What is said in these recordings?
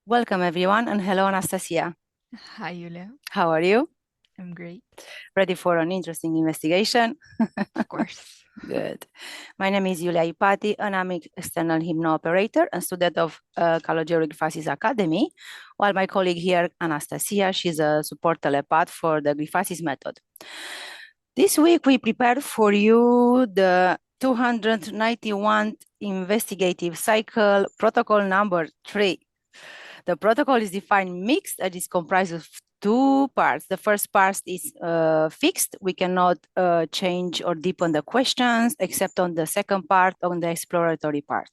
Welcome everyone, and hello Anastasia. Hi, Iulia. How are you? I'm great. Ready for an interesting investigation? Of course. Good. My name is Iulia Ipati, and I'm an external Hypnoperator and student of Grifasi and Academy, while my colleague here, Anastasia, she's a support telepath for the Grifasi method. This week we prepared for you the 291 investigative cycle protocol number 3. The protocol is defined mixed and is comprised of two parts. The first part is fixed. We cannot change or deepen the questions except on the second part, on the exploratory part.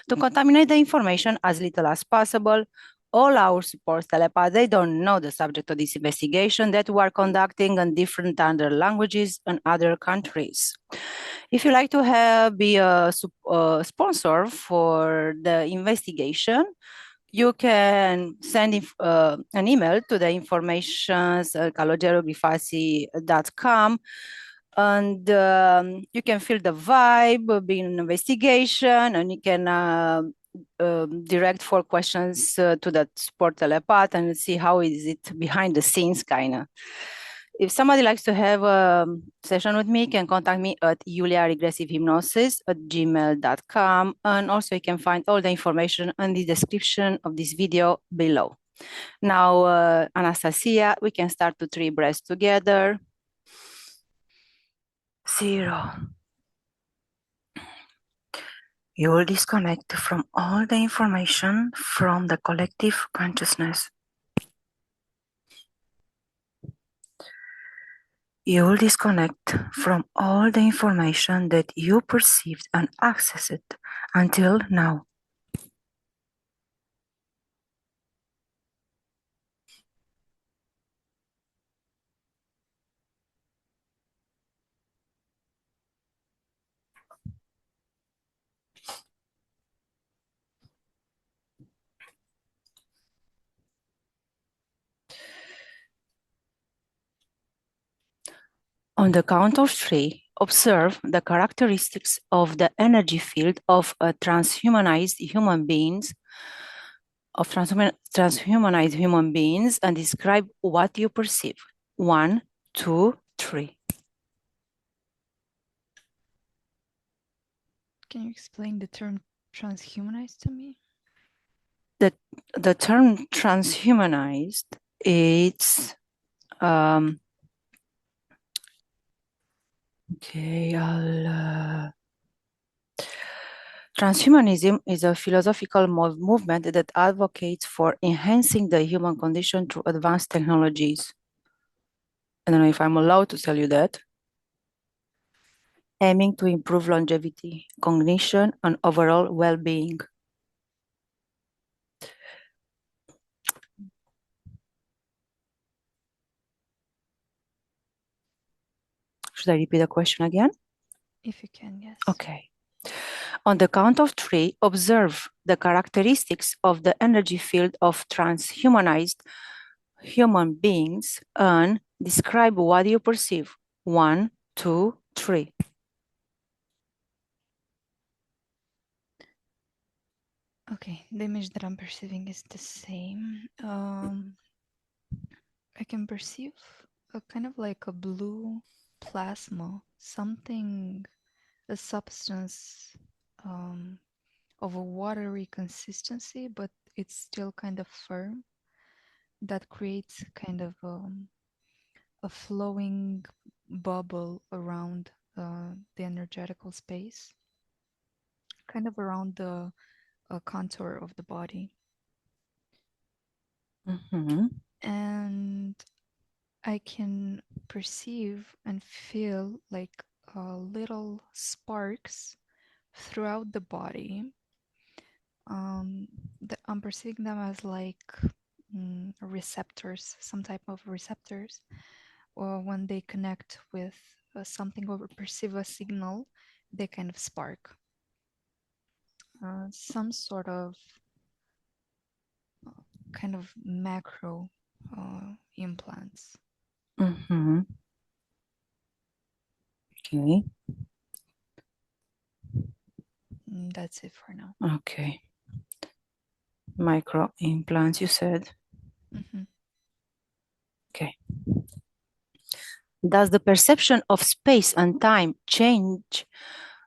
To contaminate the information as little as possible, all our support telepaths, they don't know the subject of this investigation that we are conducting in different other languages and other countries. If you like to be a sponsor for the investigation, you can send an email to the informations@calogerogrifasi.com, and you can feel the vibe, be an investigation, and you can direct 4 questions to the support telepath and see how is it behind the scenes, kind of. If somebody likes to have a session with me, you can contact me at iuliaregressivehypnosis@gmail.com, and also you can find all the information in the description of this video below. Now, Anastasia, we can start to 3 breaths together. 0. You will disconnect from all the information from the collective consciousness. You will disconnect from all the information that you perceived and accessed until now. On the count of 3, observe the characteristics of the energy field of a transhumanized human beings, and describe what you perceive. 1, 2, 3. Can you explain the term transhumanized to me? The term transhumanized, it's Transhumanism is a philosophical movement that advocates for enhancing the human condition through advanced technologies. I don't know if I'm allowed to tell you that. Aiming to improve longevity, cognition, and overall well-being. Should I repeat the question again? If you can, yes. Okay. On the count of 3, observe the characteristics of the energy field of transhumanized human beings and describe what you perceive. 1, 2, 3. Okay, the image that I'm perceiving is the same. I can perceive a kind of like a blue plasma, a substance of a watery consistency, but it's still kind of firm, that creates kind of a flowing bubble around the energetical space, kind of around the contour of the body. And I can perceive and feel like little sparks throughout the body. I'm perceiving them as like receptors, some type of receptors, or when they connect with something or perceive a signal, they kind of spark. Some sort of kind of macro implants. Okay. That's it for now. Okay. Micro implants, you said. Okay. Does the perception of space and time change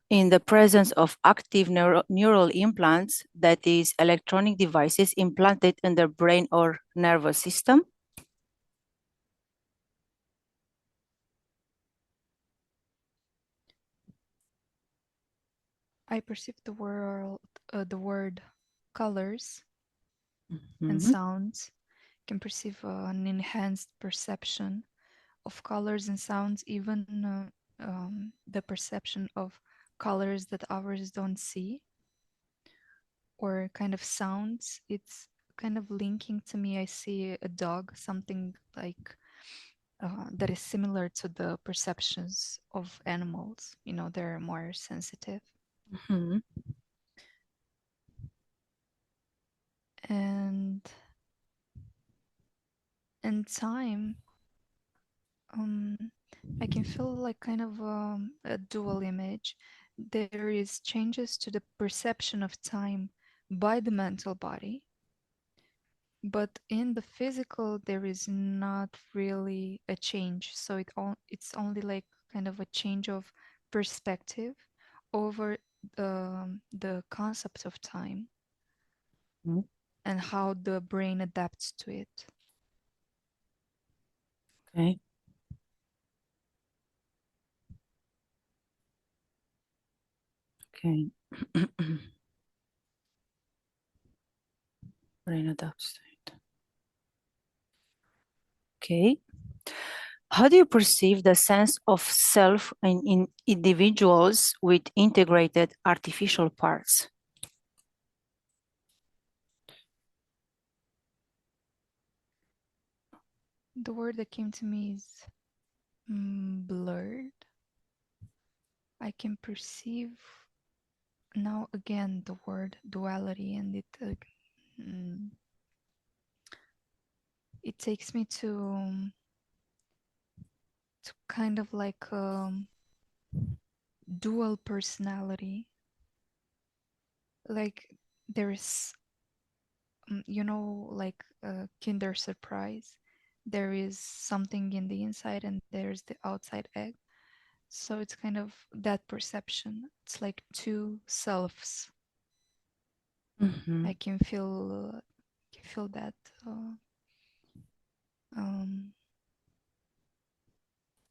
in the presence of active neural implants, that is, electronic devices implanted in the brain or nervous system? I perceive the word colors and sounds. Can perceive an enhanced perception of colors and sounds, even the perception of colors that others don't see, or kind of sounds. It's kind of linking to me. I see a dog, something like that is similar to the perceptions of animals. You know, they're more sensitive. And time, I can feel like kind of a dual image. There is changes to the perception of time by the mental body, but in the physical there is not really a change. So it's only like kind of a change of perspective over the concept of time and how the brain adapts to it. Okay. Okay. Brain adapts to it. Okay. How do you perceive the sense of self in individuals with integrated artificial parts? The word that came to me is blurred. I can perceive now again the word duality, and it takes me to kind of like dual personality. Like there is, like Kinder Surprise. There is something in the inside and there's the outside egg. So it's kind of that perception. It's like two selves. I can feel that.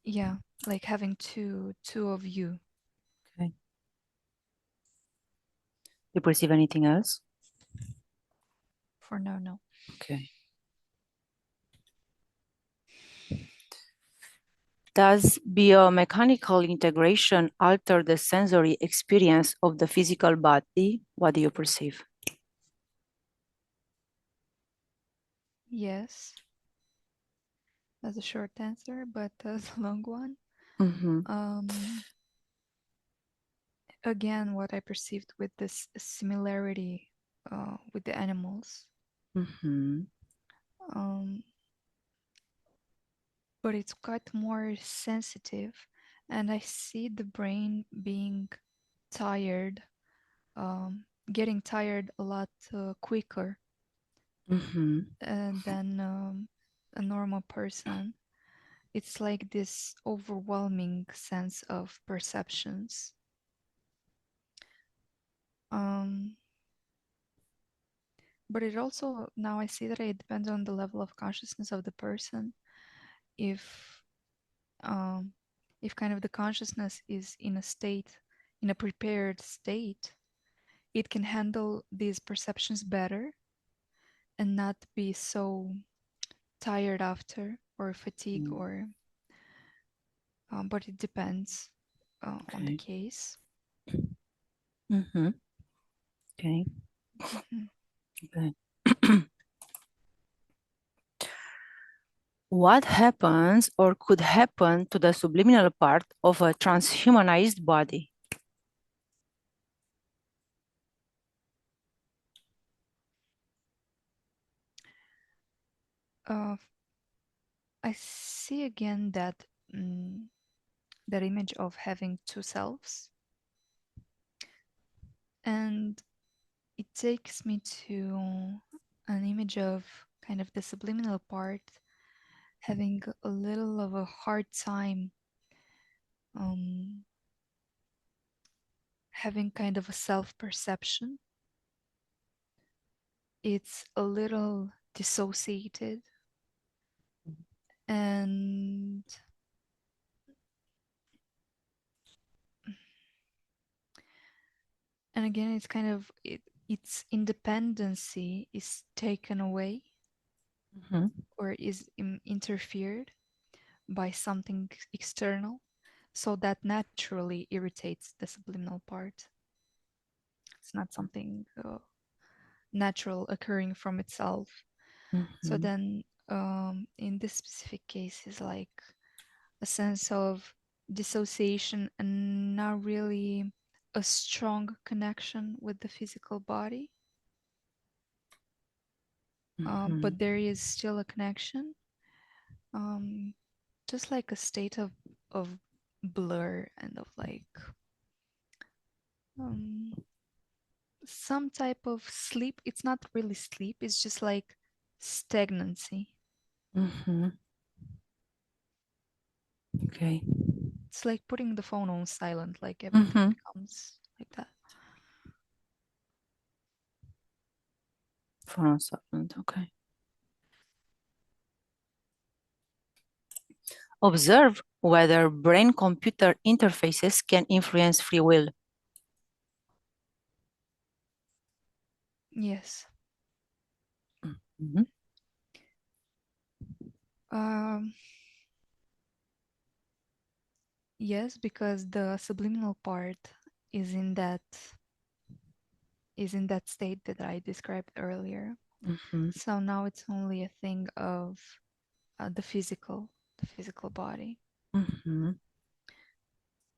Yeah, like having two of you. Okay. You perceive anything else? For now, no. Okay. Does biomechanical integration alter the sensory experience of the physical body? What do you perceive? Yes. That's a short answer, but that's a long one. Again, what I perceived with this similarity with the animals. But it's quite more sensitive, and I see the brain being tired, getting tired a lot quicker than a normal person. It's like this overwhelming sense of perceptions. But it also, now I see that it depends on the level of consciousness of the person. If kind of the consciousness is in a prepared state, it can handle these perceptions better and not be so tired after, or fatigue, or but it depends on the case. Okay. Okay. What happens or could happen to the subliminal part of a transhumanized body? I see again that that image of having two selves, and it takes me to an image of kind of the subliminal part having a little of a hard time having kind of a self-perception. It's a little dissociated, and again it's kind of its independency is taken away or is interfered by something external, so that naturally irritates the subliminal part. It's not something natural occurring from itself. So then in this specific case is like a sense of dissociation and not really a strong connection with the physical body. But there is still a connection, just like a state of blur and of like some type of sleep. It's not really sleep, it's just like stagnancy. Okay. It's like putting the phone on silent, like everything becomes like that. Phone on silent, okay. Observe whether brain-computer interfaces can influence free will. Yes. Mm-hmm. Yes, because the subliminal part is in that state that I described earlier. Mm-hmm. So now it's only a thing of the physical body. Mm-hmm.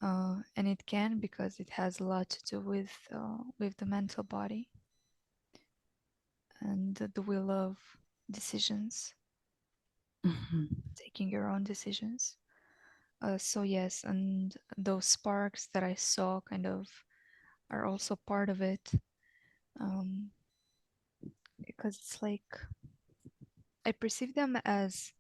And it can, because it has a lot to do with the mental body and the will of decisions, Mm-hmm. taking your own decisions. So yes, and those sparks that I saw kind of are also part of it, because it's like I perceive them as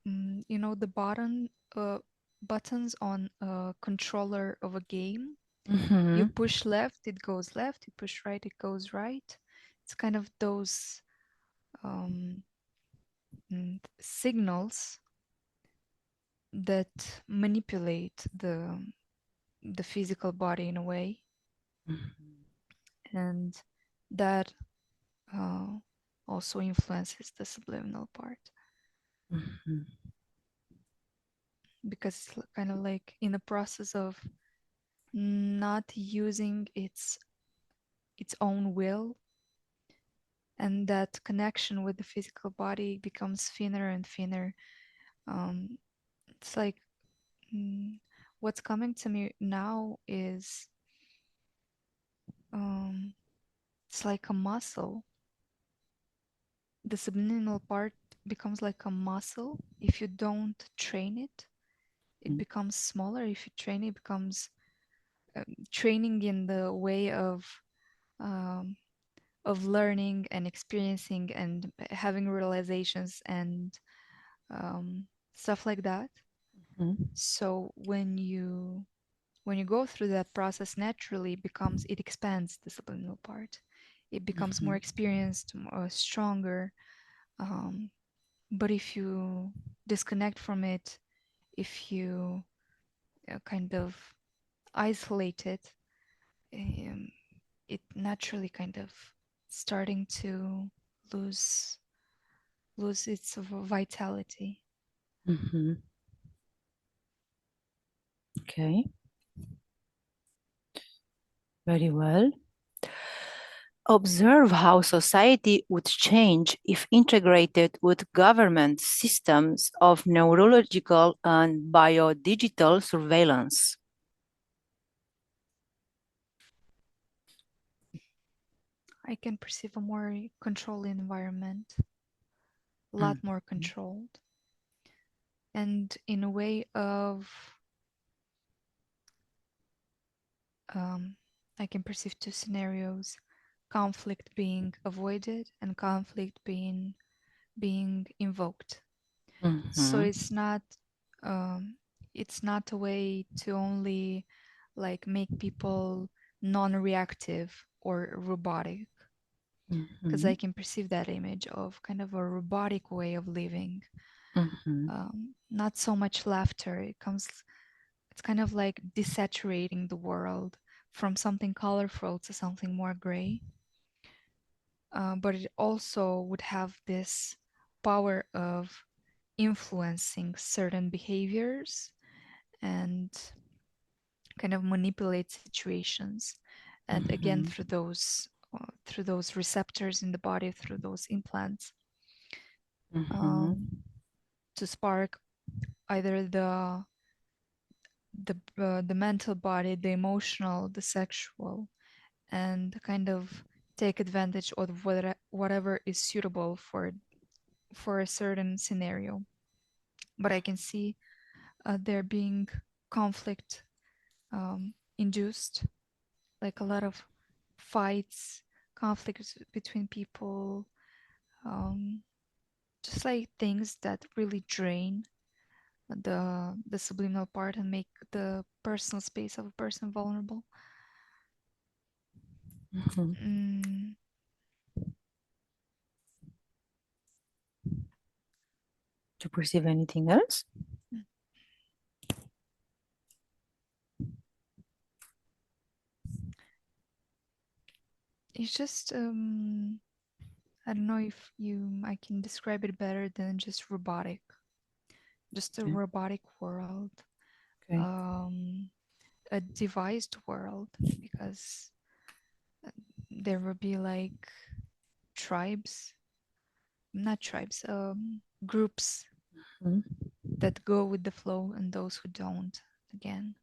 the buttons on a controller of a game. You Mm-hmm. push left, it goes left. You push right, it goes right. It's kind of those signals that manipulate the physical body in a way, and that also influences the subliminal part, Mm-hmm. because it's kind of like in the process of not using its own will, and that connection with the physical body becomes thinner and thinner. It's like what's coming to me now is it's like a muscle. The subliminal part becomes like a muscle. If you don't train it, it becomes smaller. If you train it, it becomes training in the way um, of learning and experiencing and having realizations and stuff like that. So when you go through that process, naturally it expands the subliminal part. It becomes more experienced, more stronger. But if you disconnect from it, if you kind of isolate it, um, it naturally kind of starting to lose its vitality. Mm-hmm. Okay. Very well. Observe how society would change if integrated with government systems of neurological and biodigital surveillance. I can perceive a more controlled environment, a lot more controlled, and in a way of I can perceive two scenarios. conflict being avoided and conflict being invoked. So um, it's not a way to only like make people non-reactive or robotic, because I can perceive that image of kind of a robotic way of living. Not so much laughter. It's kind of like desaturating the world from something colorful to something more gray. But it also would have this power of influencing certain behaviors and kind of manipulate situations. And again, through those receptors in the body, through those implants, to spark either the mental body, the emotional, the sexual, and kind of take advantage of whatever is suitable for a certain scenario. But I can see there being conflict induced, like a lot of fights, conflicts between people, um, just like things that really drain the subliminal part and make the personal space of a person vulnerable. Mm, Do you perceive anything else? it's just I don't know if I can describe it better than just robotic. Just a Okay. robotic world, Okay. a devised world, because there will be like tribes, not tribes, groups that go with the flow and those who don't. Again,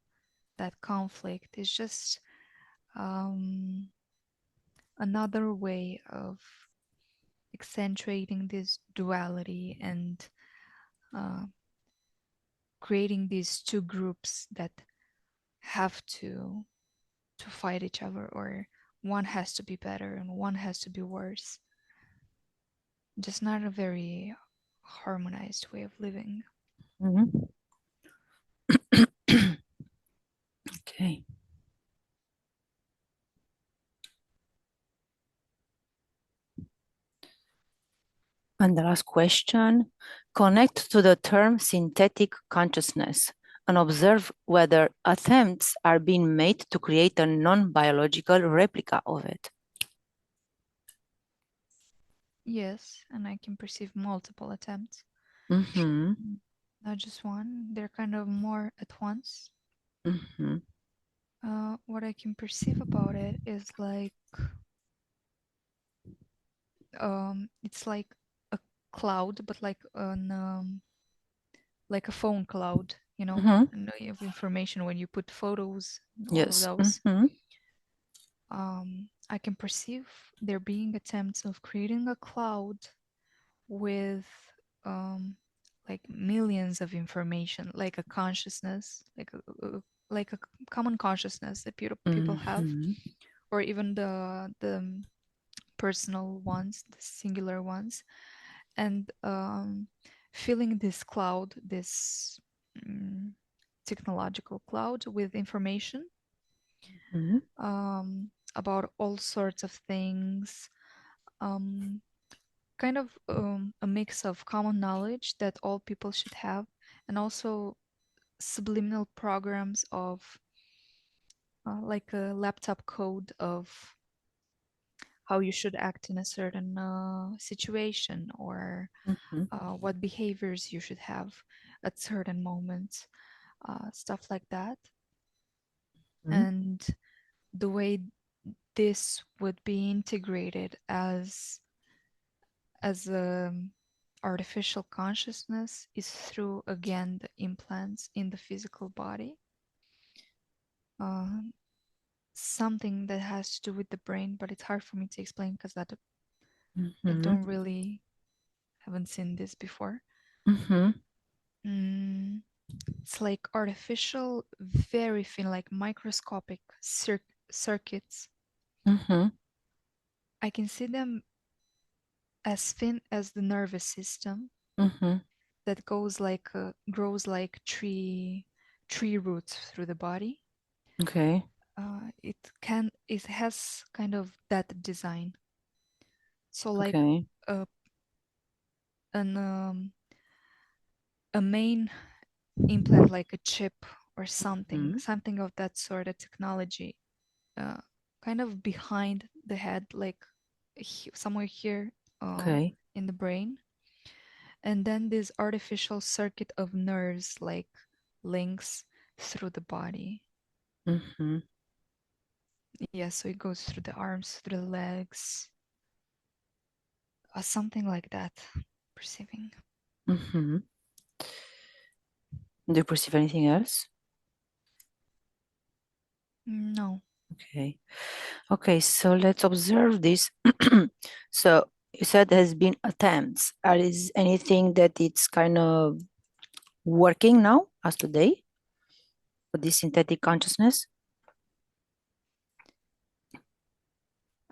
that conflict is just another way of accentuating this duality and uh, creating these two groups that have to fight each other, or one has to be better and one has to be worse. Just not a very harmonized way of living. Okay. And the last question, connect to the term synthetic consciousness and observe whether attempts are being made to create a non-biological replica of it. Yes, and I can perceive multiple attempts. Not just one, they're kind of more at once. What I can perceive about it is like it's like a cloud, but like a phone cloud, and you have information when you put photos, all of Yes. those. I can perceive there being attempts of creating a cloud with um, like millions of information, like a consciousness, like a common consciousness that people have, or even the personal ones, the singular ones, and filling this cloud, this technological cloud, with information about all sorts of things, kind of a mix of common knowledge that all people should have, and also subliminal programs of like a laptop code of how you should act in a certain situation, or what behaviors you should have at certain moments, stuff like that. And the way this would be integrated as a artificial consciousness is through, again, the implants in the physical body. Something that has to do with the brain, but it's hard for me to explain because I don't really haven't seen this before. It's like artificial, very thin, like microscopic circuits I can see them as thin as the nervous system Mm-hmm. that grows like tree roots through the body. Okay. It has kind of that design. So like Okay. a an a main implant, like a chip or something, Mm-hmm. something of that sort of technology, uh, kind of behind the head, like somewhere here, Okay. in the brain, and then this artificial circuit of nerves like links through the body. Mm-hmm. Yeah, so it goes through the arms, through the legs, something like that. Perceiving. Mm-hmm. Do you perceive anything else? No, Okay. Okay, so let's observe this. So you said there has been attempts. Is anything that it's kind of working now as today for this synthetic consciousness?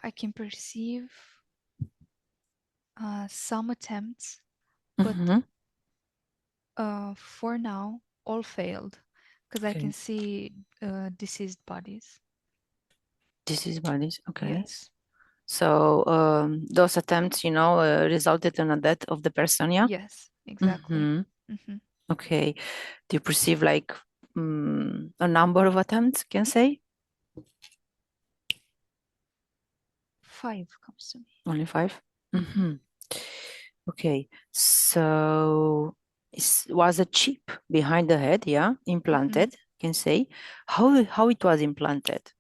I can perceive some attempts, but Mm-hmm. for now, all failed because I can Okay. see deceased bodies. This is bodies. Okay. Yes, So those attempts, resulted in a death of the person, yeah? yes, exactly. Mm-hmm. Hmm. Okay. Do you perceive like a number of attempts, can say? 5 comes to me. Only five? Hmm. Mm-hmm. Okay. So was a chip behind the head, yeah, Hmm. implanted, can say. How it was implanted?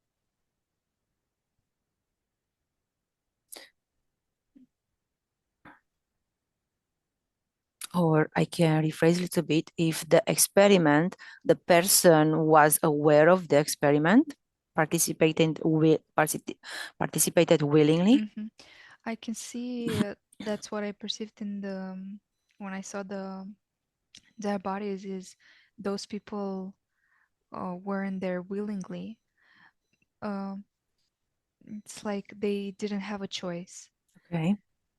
Or I can rephrase a little bit, if the experiment, the person was aware of the experiment, participated willingly. Hmm. I can see that's what I perceived in the when I saw their bodies is those people weren't there willingly. Um, it's like they didn't have a choice. Okay.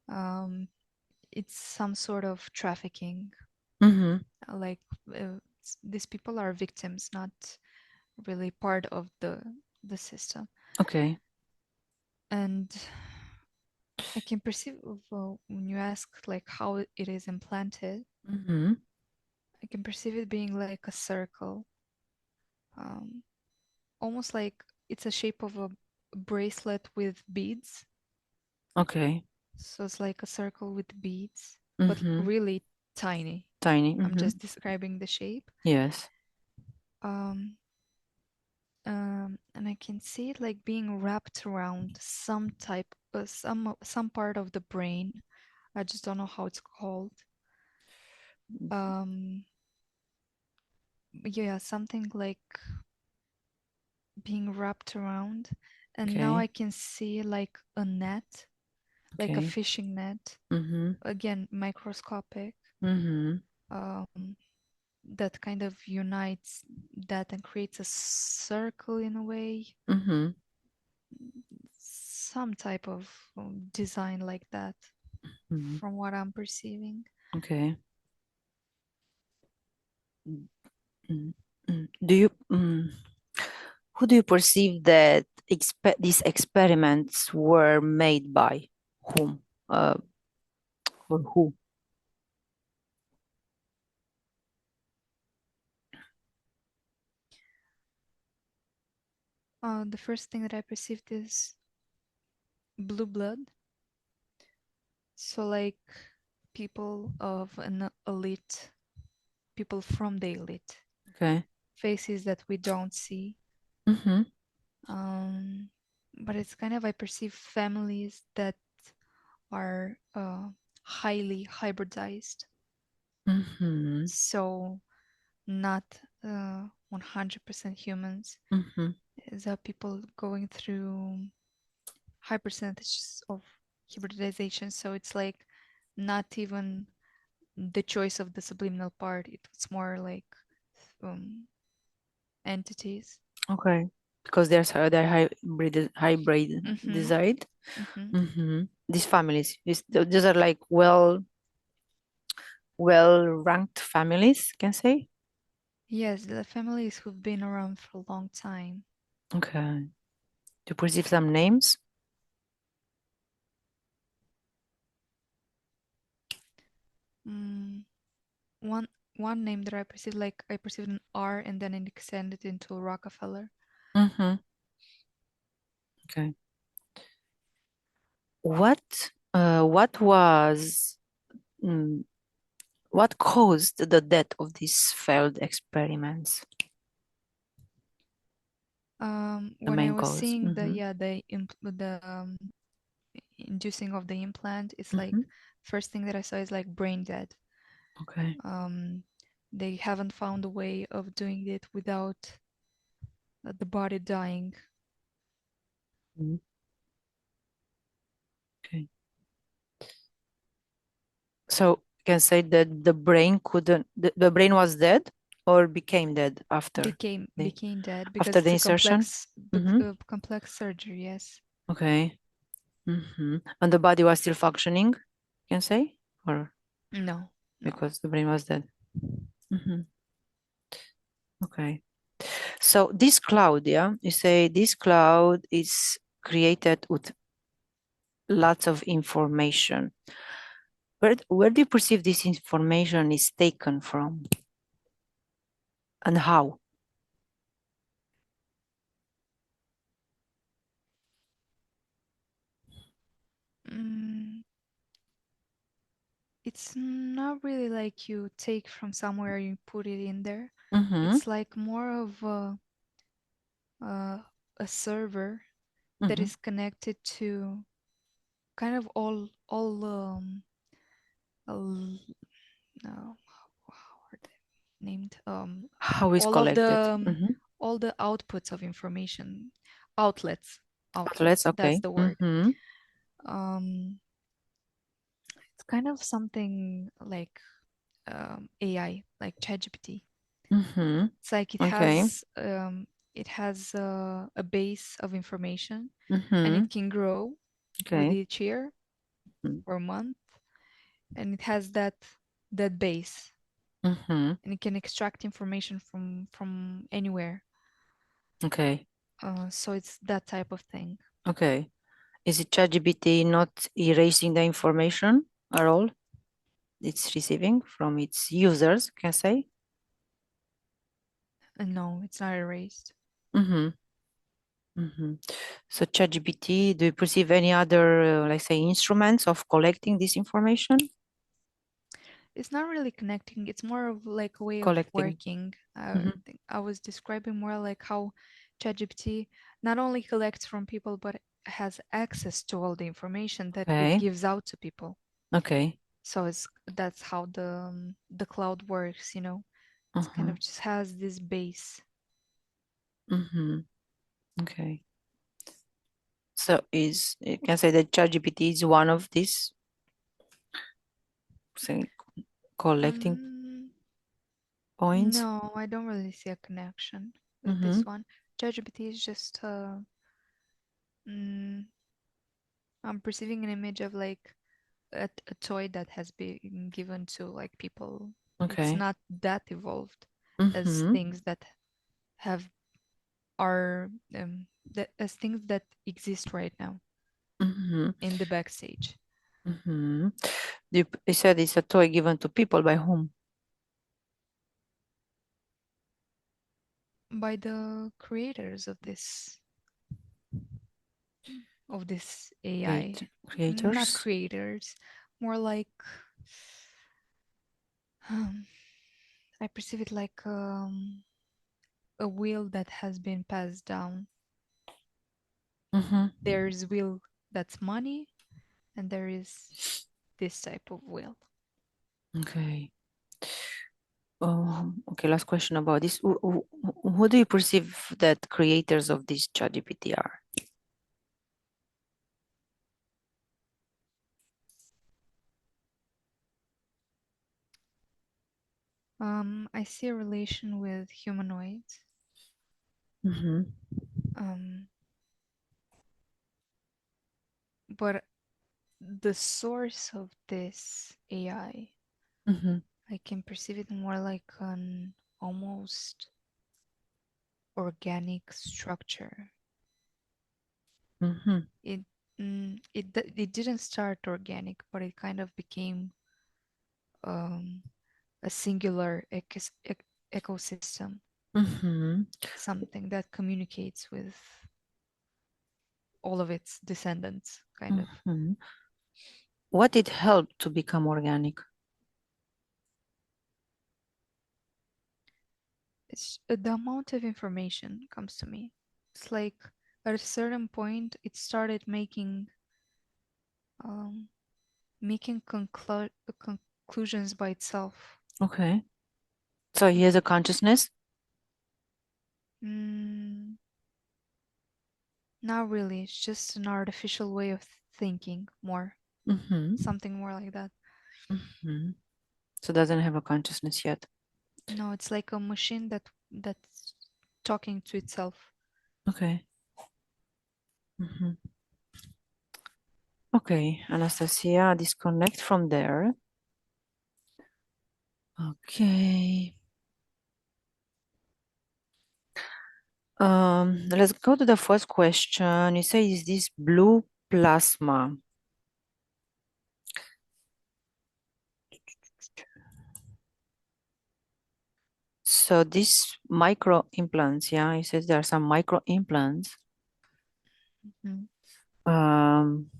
Um, it's some sort of trafficking. Mm-hmm. Like these people are victims, not really part of the system. Okay. And I can perceive when you ask like how it is implanted, Mm-hmm. I can perceive it being like a circle, um, almost like it's a shape of a bracelet with beads. Okay. So it's like a circle with beads, but Mm-hmm. really tiny. Tiny. I'm Mm-hmm. just describing the shape. Yes. Um, and I can see it like being wrapped around some type, some part of the brain. I just don't know how it's called. Um, yeah, something like being wrapped around. And now Okay. I can see like a net, like a Okay. fishing net, Mm-hmm. again microscopic, Mm-hmm. um, that kind of unites that and creates a circle in a way, Mm-hmm. some type of design like that, Mm-hmm. from what I'm perceiving. Okay. Mm-hmm. Do you who do you perceive that these experiments were made by? Whom? Uh, or who? The first thing that I perceived is blue blood. So like people of an elite, people from the elite, Okay. faces that we don't see. Mm-hmm. Um, but it's kind of, I perceive families that are highly hybridized. Mm-hmm. So not 100% humans. Mm-hmm. Is people going through high percentages of hybridization. So it's like not even the choice of the subliminal part. It's more like um, entities. Okay. because they're hybrid Mm-hmm. design. Mm-hmm. These families, these are like well ranked families, can say. Yes, the families who've been around for a long time. Okay. To perceive some names. Mm, one one name that I perceived, like I perceived an R and then it extended into Rockefeller. Okay. What was what caused the death of these failed experiments? The When I main was cause. seeing the inducing of the implant, it's like first thing that I saw is like brain dead. Okay. Um, they haven't found a way of doing it without the body dying. Mhm. Okay. So you can say that the brain couldn't, the brain was dead or became dead the Became dead because after the it's a insertion. complex surgery. Yes. Okay. And the body was still functioning, you can say, or No. No. because the brain was dead. Okay. So this cloud, yeah, you say this cloud is created with lots of information. Where do you perceive this information is taken from and how? Mm, it's not really like you take from somewhere, you put it in there. It's like more of a server that is connected to kind of all no, how are they named? How is All of collected? all the outputs of information, outlets, Let's That's okay. the word. Um, it's kind of something like AI, like ChatGPT. It's like Okay. it has a base of information, and Mm-hmm. it can grow with Okay. each year or month, and it has that base, Mm-hmm. and it can extract information from anywhere. Okay. So it's that type of thing. Okay. Is it ChatGPT not erasing the information at all? It's receiving from its users, can say? And no, it's not erased. Mm-hmm. Mm-hmm. So ChatGPT, do you perceive any other, like say, instruments of collecting this information? It's not really connecting. It's more of like a way of Collecting. working. I Mm-hmm. think I was describing more like how ChatGPT not only collects from people, but has access to all the information that it Okay. gives out to people. Okay. So that's how the cloud works. It's kind Uh-huh. of just has this base. Mm-hmm. Okay. So you can say that ChatGPT is one of these, say, collecting Um, points. no, I don't really see a connection with Mm-hmm. this one. ChatGPT is just mm, I'm perceiving an image of like a toy that has been given to like people. It's Okay. not that evolved as Mm-hmm. things that have are as things that exist right now Mm-hmm. in the backstage Mm-hmm. You said it's a toy given to people by whom? by the creators of this AI. Not Creators. creators, more like I perceive it like a will that has been passed down. Mm-hmm. There's will that's money, and there is this type of will. Okay. Okay, last question about this. Who do you perceive that creators of this ChatGPT are? I see a relation with humanoids. Mm-hmm. Um, but the source of this AI, Mm-hmm. I can perceive it more like an almost organic structure. Mm-hmm. It it didn't start organic, but it kind of became um, a singular ecosystem, Mm-hmm. something that communicates with all of its descendants, kind of. Mm-hmm. What did help to become organic? It's the amount of information comes to me. It's like at a certain point, it started um, making conclusions by itself. Okay. So he has a consciousness? Mm, not really. It's just an artificial way of thinking, more Mm-hmm. something more like that. Mm-hmm. So doesn't have a consciousness yet. No, it's like a machine that's talking to itself. Okay. Mm-hmm. Okay, Anastasia, disconnect from there. Okay. Let's go to the first question. You say, is this blue plasma? So these micro implants, yeah, you said there are some micro implants. Mhm. Um,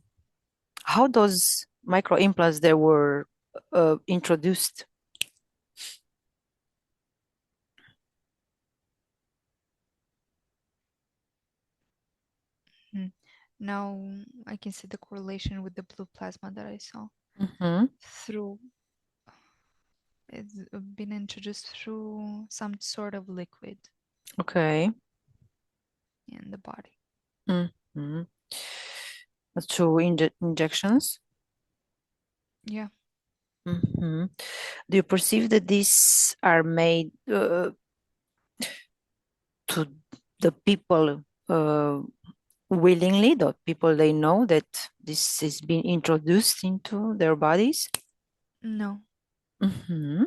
how those micro implants they were introduced? Mhm. Now I can see the correlation with the blue plasma that I saw Mm-hmm. through it's been introduced through some sort of liquid Okay. in the body. Mm-hmm. Through injections. Yeah. Mm-hmm. Do you perceive that these are made to the people willingly, the people they know that this is being introduced into their bodies? No. Mm-hmm.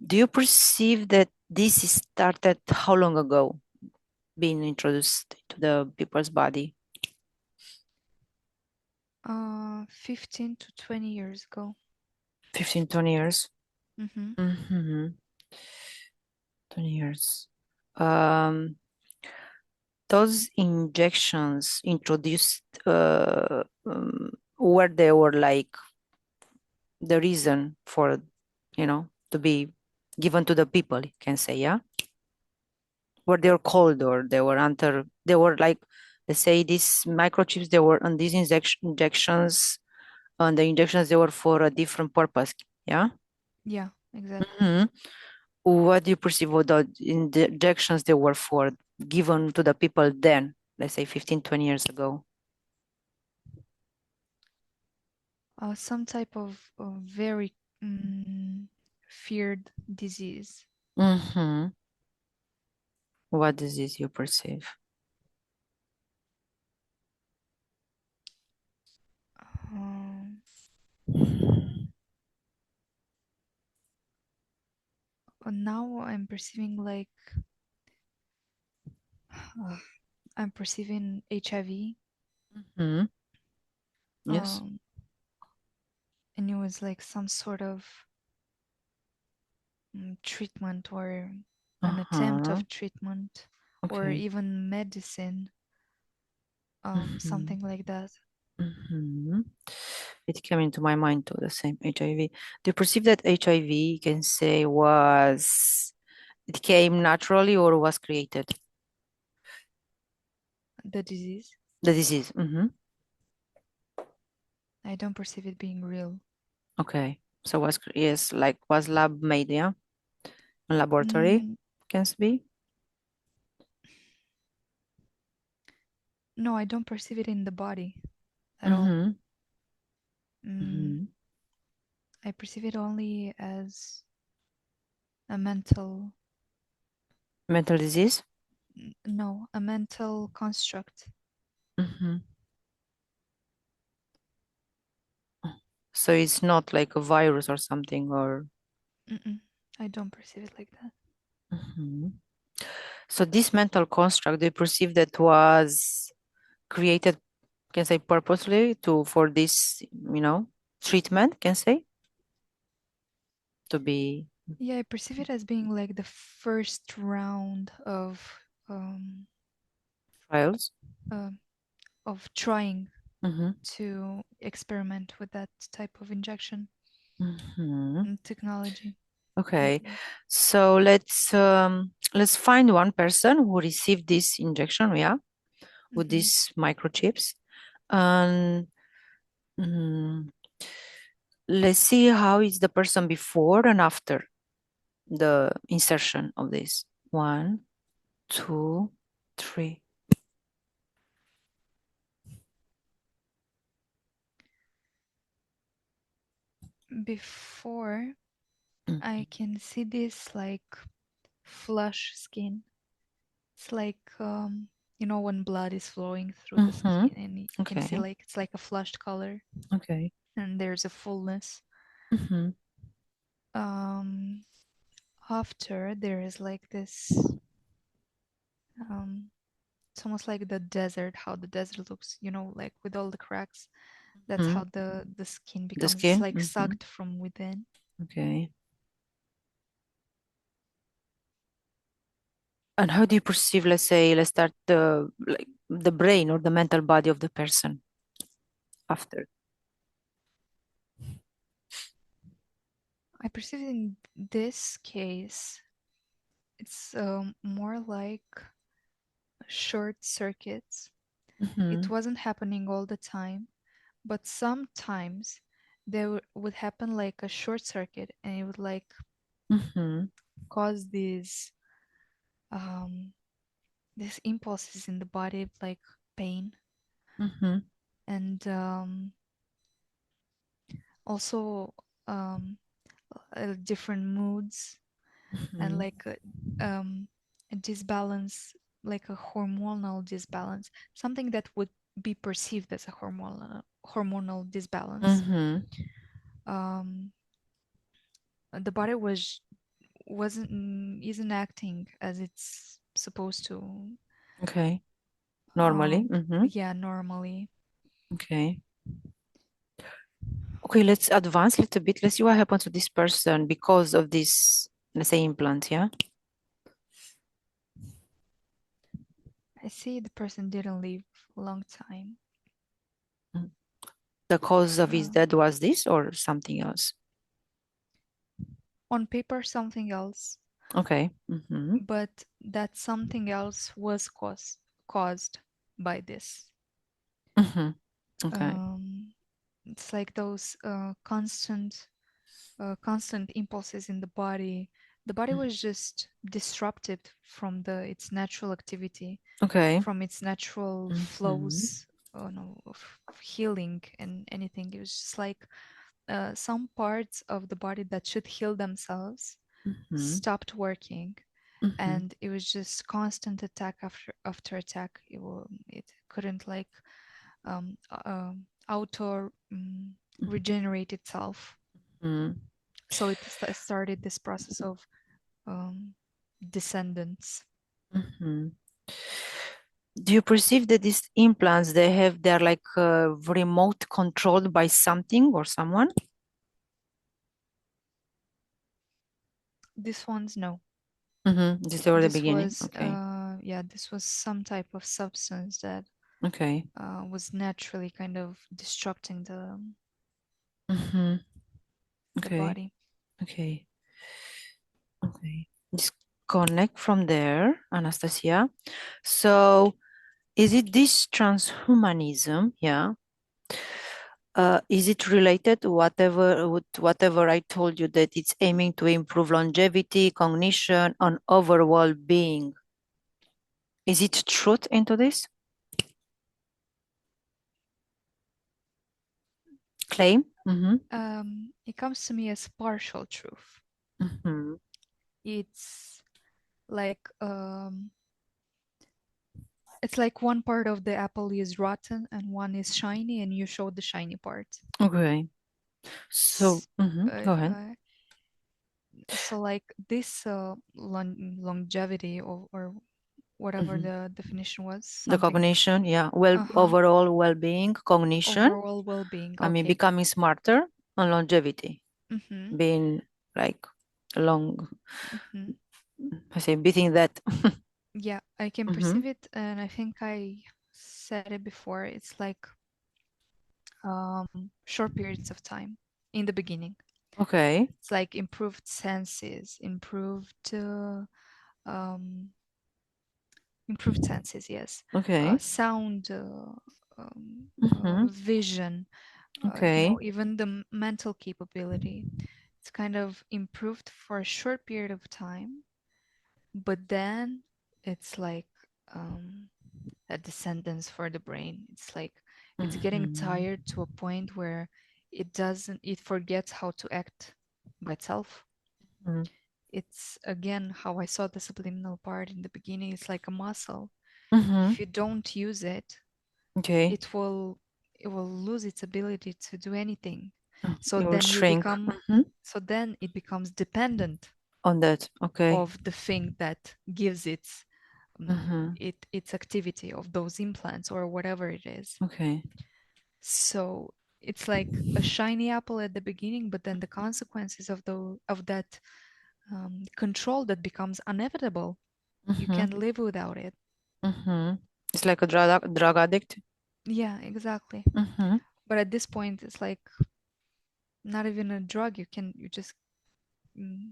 Do you perceive that this is started how long ago being introduced to the people's body? 15 to 20 years ago. 15, 20 years? Mm-hmm. Mm-hmm. 20 years. Um, those injections introduced where they were like the reason for, to be given to the people, you can say, yeah? Were they were cold or they were under, they were like, let's say these microchips, they were on these injections, and the injections, they were for a different purpose, yeah? Yeah, exactly. Hmm. What do you perceive what the injections they were for given to the people then, let's say 15, 20 years ago? Some type of very feared disease. Mm-hmm. What disease you perceive? Um, Now I'm perceiving like I'm perceiving HIV. Mm-hmm. Yes. Um, and it was like some sort of treatment or an attempt Uh-huh. of treatment or Okay. even medicine, Mm-hmm. something like that. Mm-hmm. It came into my mind too, the same HIV. Do you perceive that HIV, you can say, it came naturally or was created? The disease, The disease. Mm-hmm. I don't perceive it being real. Okay. So yes, like was lab made, yeah? A laboratory Mm, can be? no, I don't perceive it in the body at all. Mm-hmm. Mm, Mm-hmm. I perceive it only as a mental Mental disease? No, a mental construct. Mm-hmm. So it's not like a virus or something, or... Mm-mm. I don't perceive it like that. Mhm. So this mental construct, they perceive that was created, can say purposely for this, treatment, can say, to be Yeah, I perceive it as being like the first round um, trials. uh, of trying Mm-hmm. to experiment with that type of injection Mm-hmm. and technology. Okay, Mm-mm. so let's find one person who received this injection, yeah, with Mm-hmm. these microchips, and mm, let's see how is the person before and after the insertion of this. 1, 2, 3. Before, Mm. I can see this like flush skin. It's like when blood is flowing through the Mm-hmm. skin and you can see Okay. like it's like a flushed color Okay. and there's a fullness. Mm-hmm. Um, After there is like this um, it's almost like the desert, how the desert looks, like with all the cracks. That's Mm-hmm. how the skin The becomes. It's skin. like Mm-hmm. sucked from within. Okay. And how do you perceive, let's say, let's start the brain or the mental body of the person after? I perceive in this case, it's more like short circuits. Mm-hmm. It wasn't happening all the time, but sometimes there would happen like a short circuit and it would like Mm-hmm. cause um, these impulses in the body, like pain Mm-hmm. and also um, different moods and Mm-hmm. like a disbalance, like a hormonal disbalance, something that would be perceived as a hormonal disbalance. Mm-hmm. Um, the body wasn't isn't acting as it's supposed to. Okay. Normally. Mm-hmm. Yeah, normally. Okay. Okay, let's advance a little bit. Let's see what happened to this person because of this, let's say, implant, yeah? I see the person didn't live a long time. Mm. The cause of his Uh, death was this or something else? on paper, something else, Okay. Mm-hmm. but that something else was caused by this. Mm-hmm. Okay. Um, it's like those constant impulses in the body. The body was just disrupted from its natural activity, Okay. from its natural Mm-hmm. flows, no, of healing and anything. It was just like some parts of the body that should heal themselves Mm-hmm. stopped working, Mm-hmm. and it was just constant attack after attack. It couldn't like auto regenerate itself. Mm-hmm. So it started this process of um, descendants. Mm-hmm. Do you perceive that these implants they're like remote controlled by something or someone? This one's no. Mm-hmm. This is already the This beginning. was Okay. this was some type of substance that Okay. was naturally kind of destructing Mm-hmm. the Okay. body. Okay. Okay. Disconnect from there, Anastasia. So is it this transhumanism? Yeah. Is it related to whatever I told you that it's aiming to improve longevity, cognition, and overall being? Is it truth into this claim? Mm-hmm. It comes to me as partial truth. Mm-hmm. It's like it's like one part of the apple is rotten and one is shiny, and you show the shiny part. Okay. So, S- go ahead. so like this longevity, or whatever Mhm. the definition was, The something. cognition, yeah. Uh-huh. Overall well-being, cognition. Overall well-being. I mean, Okay. becoming smarter and longevity, Mm-hmm. being like long, Mm-hmm. I say, beating that. Yeah, I can Mm-hmm. perceive it, and I think I said it before. It's like short periods of time in the beginning. Okay. It's like improved senses, um, improved senses. Yes, Okay. sound, Mm-hmm. vision. Okay. Even the mental capability. It's kind of improved for a short period of time, but then it's like um, a descendance for the brain. It's like it's getting Mm-hmm. tired to a point where it forgets how to act by itself. It's again how I saw the subliminal part in the beginning. It's like a muscle. Mm-hmm. If you don't use it, Okay. it will it will lose its ability to do anything. So It will then you shrink. become Mm-hmm. so then it becomes dependent On that. Okay. of the thing that gives Mm-hmm. its activity, of those implants or whatever it is. Okay. So it's like a shiny apple at the beginning, but then the consequences of that control that becomes inevitable. You Mm-hmm. can't live without it. Mm-hmm. It's like a drug addict. Yeah, exactly. Mm-hmm. But at this point, it's like not even a drug. You just mm,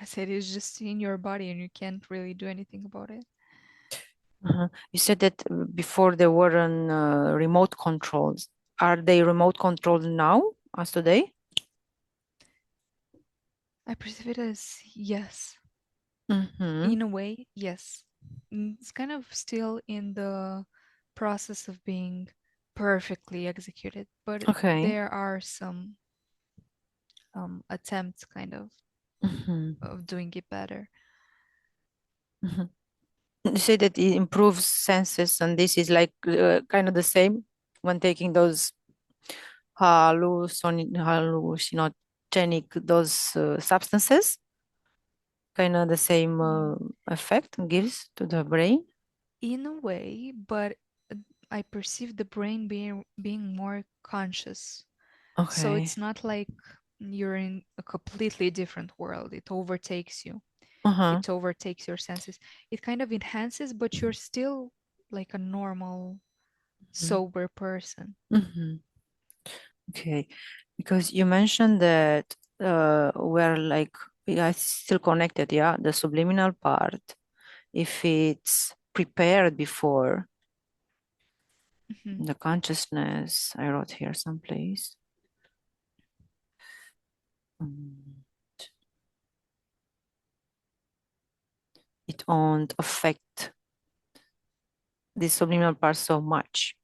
I said it's just in your body, and you can't really do anything about it. Uh-huh. You said that before there weren't remote controls. Are they remote controlled now, as today? I perceive it as yes. Mm-hmm. In a way, yes. It's kind of still in the process of being perfectly executed, but Okay. there are some attempts kind Mm-hmm. of doing it better. Mm-hmm. You say that it improves senses, and this is like kind of the same when taking those hallucinogenic those substances. Kind of the same Mm, effect gives to the brain. in a way, but I perceive the brain being more conscious. So Okay. it's not like you're in a completely different world. It overtakes you. Uh-huh. It overtakes your senses. It kind of enhances, but you're still like a normal, sober person. Mm-hmm. Okay, because you mentioned that we're like yeah, it's still connected, yeah, the subliminal part, if it's prepared before Mhm. the consciousness, I wrote here someplace. Mm, it won't affect the subliminal part so much.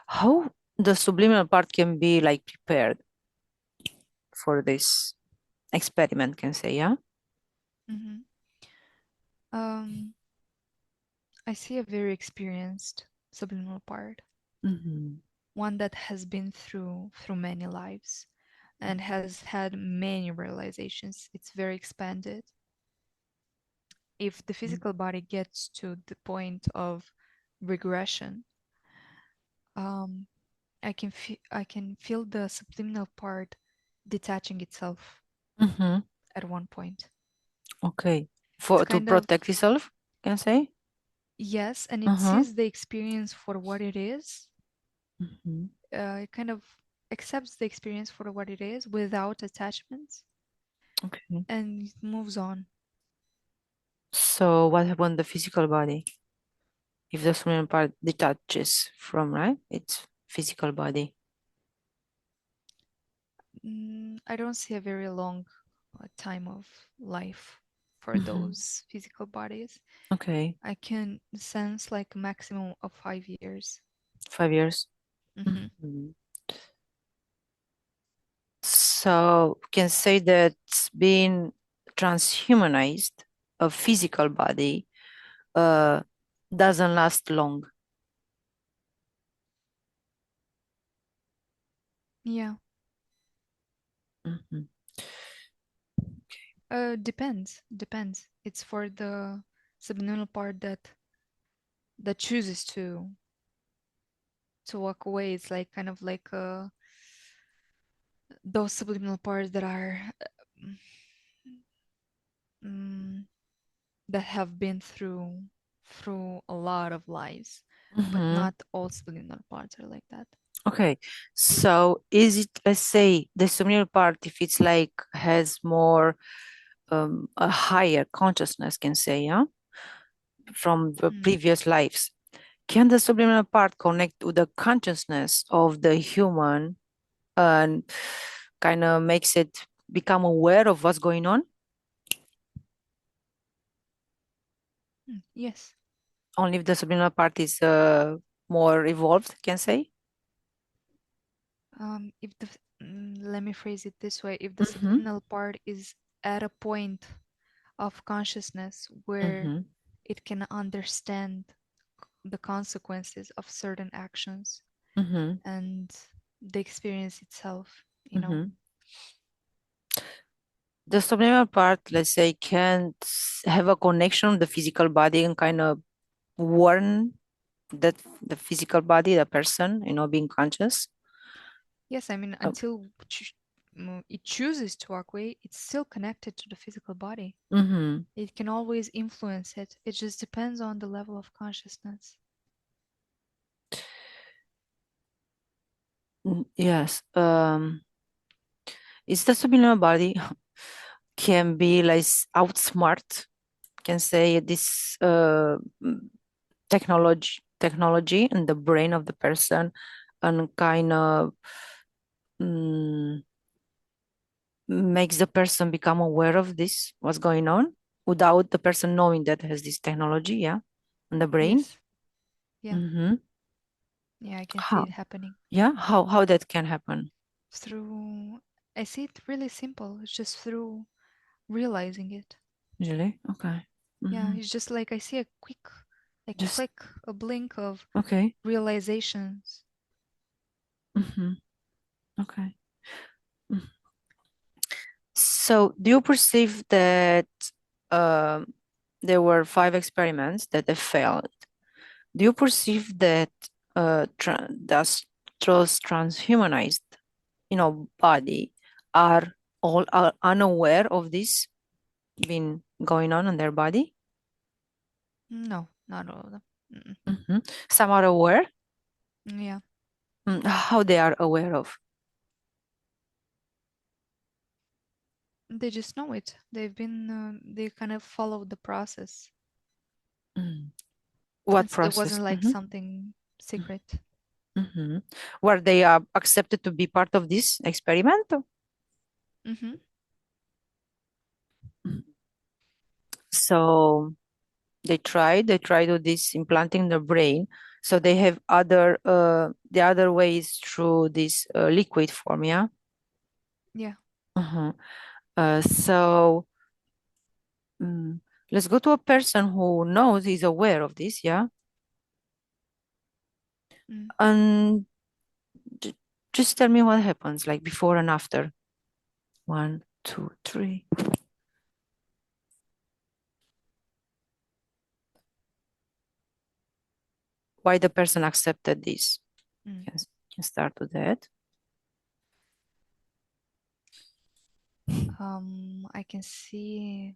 How the subliminal part can be like prepared for this experiment, can say, yeah? Mhm. Um, I see a very experienced subliminal part, Mm-hmm. one that has been through many lives and has had many realizations. It's very expanded. If the physical body gets to the point of regression, um, I can feel the subliminal part detaching itself Mm-hmm. at one point. Okay. It's For to kind of protect yourself, can say? yes, and it Uh-huh. sees the experience for what it is. Mm-hmm. It kind of accepts the experience for what it is without attachments, Okay. and it moves on. So what happened to the physical body? If the subliminal part detaches from, right? Its physical body. I don't see a very long time of life for Mm-hmm. those physical bodies. Okay. I can sense like a maximum of 5 years. 5 years. Hmm. Mm-hmm. So we can say that it's being transhumanized. a physical body doesn't last long. Yeah. Mhm. Depends. It's for the subliminal part that chooses to walk away. It's like kind of like those subliminal parts that are mm, that have been through a lot of lives, but Mhm. not all subliminal parts are like that. Okay, so is it, let's say, the subliminal part, if it's like has more a higher consciousness, can say, yeah, from the Mm. previous lives, can the subliminal part connect to the consciousness of the human and kind of makes it become aware of what's going on? Yes. Only if the subliminal part is more evolved, can say. If the Let me phrase it this way: if the Mm-hmm. subliminal part is at a point of consciousness where Mm-hmm. it can understand the consequences of certain actions Mm-hmm. and the experience itself, Mm-hmm. The subliminal part, let's say, can have a connection with the physical body and kind of warn that the physical body, the person, being conscious. Yes, I mean, Uh, until it chooses to walk away, it's still connected to the physical body. mhm. It can always influence it. It just depends on the level of consciousness. Yes. Is the subliminal body can be like outsmart, can say this technology in the brain of the person and kind of mm, makes the person become aware of this, what's going on, without the person knowing that has this technology, yeah, in the brain. Yes. Yeah. Mm-hmm. Yeah, I can see How? it happening Yeah, how that can happen? through. I see it really simple. It's just through realizing it. Really? Okay. Yeah, Mm-hmm. it's just like I see a quick, like Just click, a blink of okay. realizations. Mm-hmm. Okay. Mm. So, do you perceive that um, there were 5 experiments that they failed? Do you perceive that those transhumanized, body are all are unaware of this been going on in their body? No, not all of them. Mm-mm. Mhm. Some are aware. Yeah, How they are aware of? they just know it. They kind of followed the process. Mm. What It process? wasn't like something secret. Mhm. Were they accepted to be part of this experiment? Mm-hmm. Mhm. So they tried with this implanting the brain. So they have the other ways through this liquid form, yeah. Yeah. Uh-huh. So mm, let's go to a person who knows, is aware of this, yeah, Mm. and j- just tell me what happens, like before and after. One, two, three. Why the person accepted this? Mm. Can start with that. I can see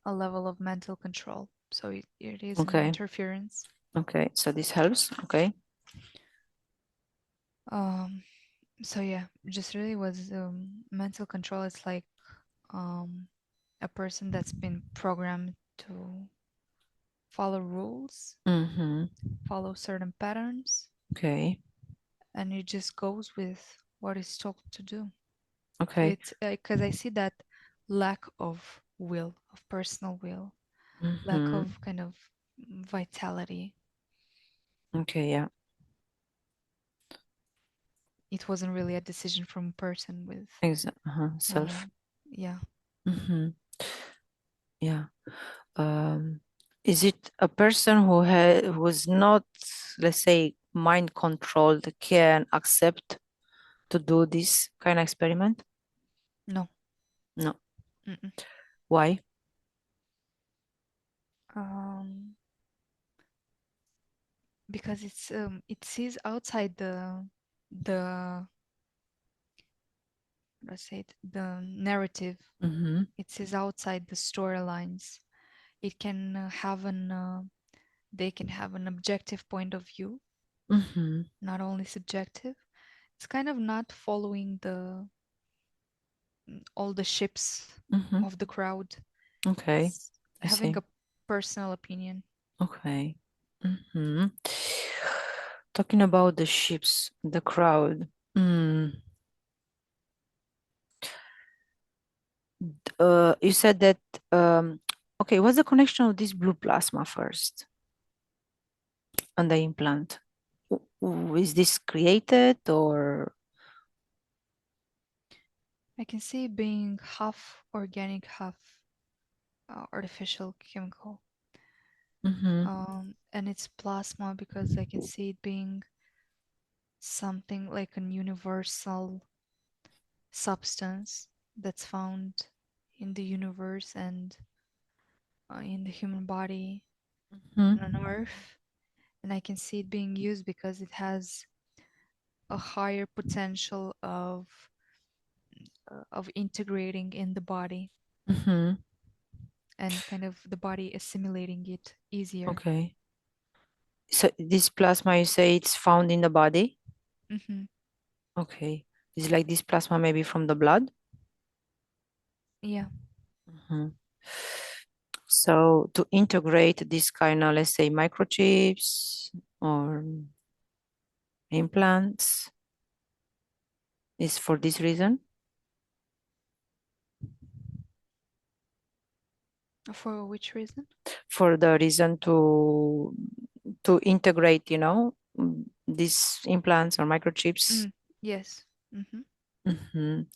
a level of mental control. So it is an Okay. interference. Okay. So this helps. Okay. Um, so yeah, just really was mental control. It's like um, a person that's been programmed to follow rules, Mm-hmm. follow certain patterns, Okay. and it just goes with what is told to do. Okay. It's because I see that lack of will, of personal will, lack Mm-hmm. of kind of vitality. Okay. Yeah. It wasn't really a decision from a person with, Exactly. Self. yeah. Mm-hmm. Yeah. Is it a person who's not, let's say, mind controlled can accept to do this kind of experiment? No. No. Mm-mm. Why? Because it sees outside the let's say the narrative. Mm-hmm. It sees outside the storylines. It can have an they can have an objective point of view, Mm-hmm. not only subjective. It's kind of not following the all the ships Mm-hmm. of the crowd. Okay. It's I having see. a personal opinion. Okay. Mm-hmm. Talking about the ships, the crowd. You said that, okay, what's the connection of this blue plasma first and the implant? Is this created or? I can see it being half organic, half artificial chemical. Mm-hmm. And it's plasma because I can see it being something like an universal substance that's found in the universe and in the human body Mm-hmm. and on Earth. And I can see it being used because it has a higher potential of integrating in the body Mm-hmm. and kind of the body assimilating it easier. Okay. So this plasma, you say it's found in the body? Hmm. Okay. Is like this plasma maybe from the blood? Yeah. Mhm. So to integrate this kind of, let's say, microchips or implants is for this reason, For which reason? for the reason to integrate, these implants or microchips. Mm, yes. Hmm. Mhm.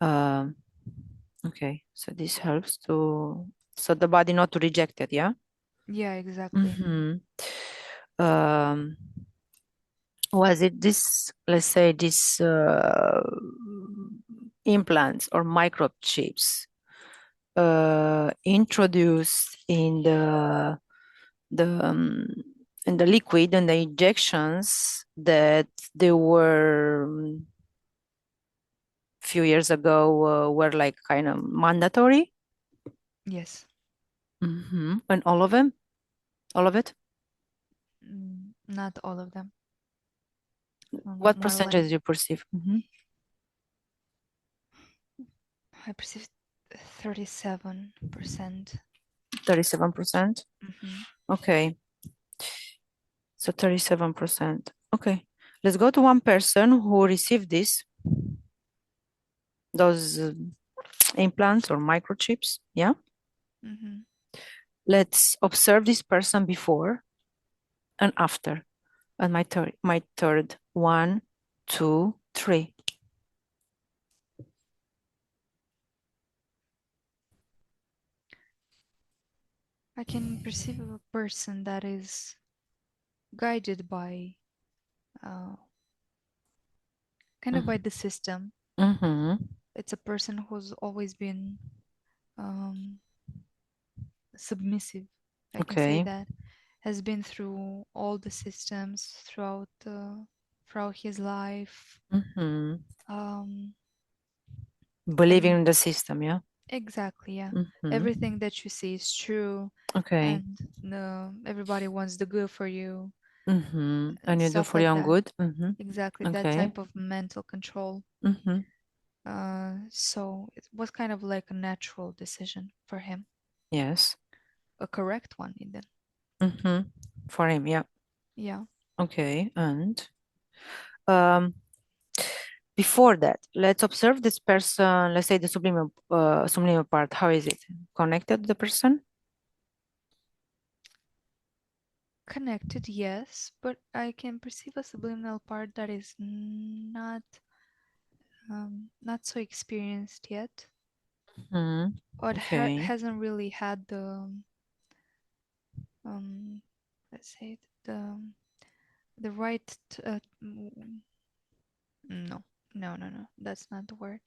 Um, okay, so this helps to so the body not to reject it, yeah. Yeah, exactly. Mhm. Um, was it this, let's say, this implants or microchips introduced the in the liquid and the injections that they were few years ago were like kind of mandatory? Yes. And all of them, all of it? Not all of them. What More like percentage do you perceive? I perceive 37%. 37%. Hmm. Okay, so 37%. Okay, let's go to one person who received those implants or microchips. Yeah, Hmm. let's observe this person before and after. And my third, 1, 2, 3. I can perceive a person that is guided by uh, kind of by the system. Mm-hmm. It's a person who's always been um, submissive. I can say Okay. that has been through all the systems throughout his life. Mm-hmm. Um, Believing and in the system, yeah. exactly, yeah, Mm-hmm. everything that you see is true, Okay. and everybody wants the good for you Mm-hmm. and And you do stuff for like your own that. good. Mm-hmm. Exactly, that Okay. type of mental control. Mm-hmm. So it was kind of like a natural decision for him, Yes. a correct one, even. Mm-hmm. For him, yeah. Yeah. Okay. And um, before that, let's observe this person. Let's say the subliminal part. How is it connected to the person? Connected, yes, but I can perceive a subliminal part that is not so experienced yet. Mhm. or Okay. hasn't really had the um, let's say the right no, no, that's not the word.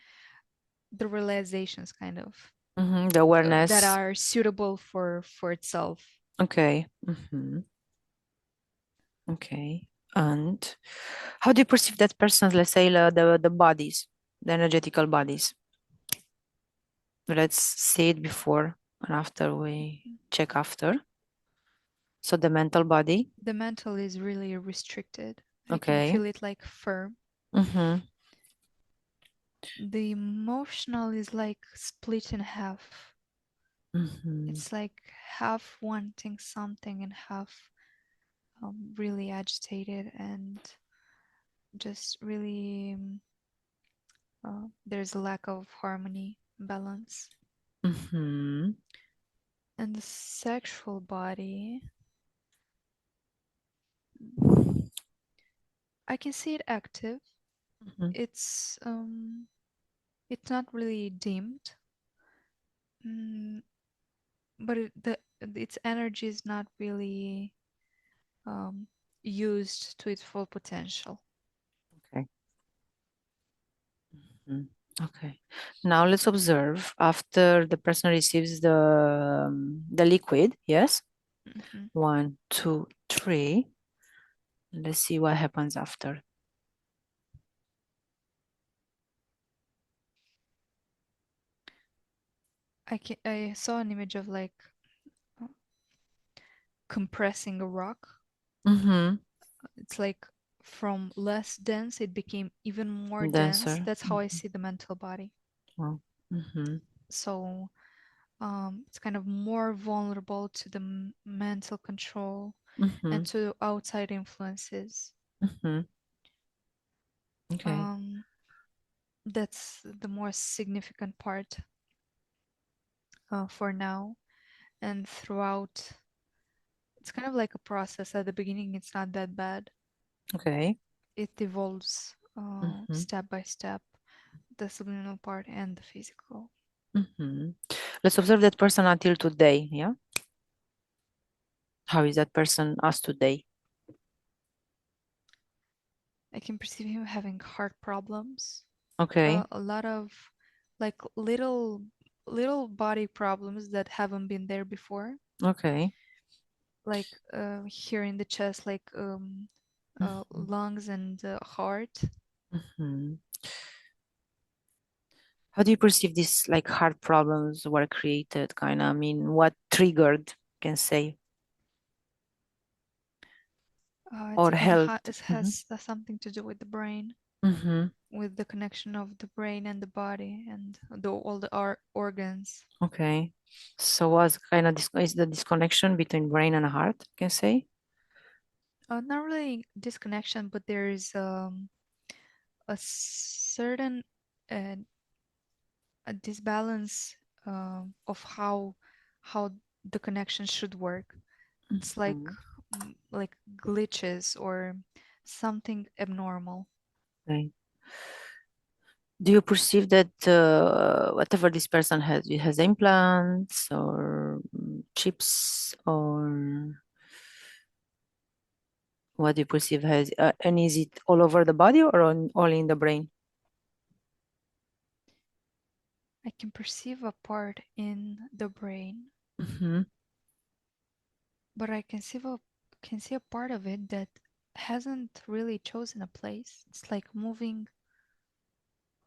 The realizations kind of The that awareness. are suitable for itself. Okay. Okay. And how do you perceive that person's, let's say, the bodies, the energetical bodies? Let's see it before and after we check after. So the mental body. The mental is really restricted. I can Okay. feel it like firm. Mm-hmm. The emotional is like split in half. Mm-hmm. It's like half wanting something and half really agitated and just really there's a lack of harmony, balance. Mm-hmm. And the sexual body, I can see it active. Mm-hmm. It's it's not really dimmed, mm, but its energy is not really um, used to its full potential. Okay. Okay. Now let's observe after the person receives the liquid. Yes. Mhm. 1, 2, 3. Let's see what happens after. I saw an image of like uh, compressing a rock. Mm-hmm. It's like from less dense, it became even more dense. Dancer. That's how I see the mental body. Wow. Mm-hmm. So it's kind of more vulnerable to the mental control Mm-hmm. and to outside influences. Mm-hmm. Okay. Um, that's the more significant part for now. And throughout, it's kind of like a process. At the beginning, it's not that bad. Okay. It evolves Mm-hmm. step by step, the subliminal part and the physical. Mm-hmm. Let's observe that person until today. Yeah. How is that person as today? I can perceive him having heart problems, Okay. a lot of like little body problems that haven't been there before, Okay. like here in the chest, like Mm-hmm. lungs and heart. Mm-hmm. How do you perceive these like heart problems were created? Kind of. I mean, what triggered? Can say It's or a kind of helped. it Mm-hmm. has something to do with the brain, Mm-hmm. with the connection of the brain and the body and all the organs. Okay. So what's kind of is the disconnection between brain and heart? Can say. Not really disconnection, but there is a certain uh, a disbalance of how the connection should work. It's Mhm. like glitches or something abnormal. Okay. Do you perceive that whatever this person has, it has implants or chips or what do you perceive has, and is it all over the body or only in the brain? I can perceive a part in the brain, Mm-hmm. but I can see a part of it that hasn't really chosen a place. It's like moving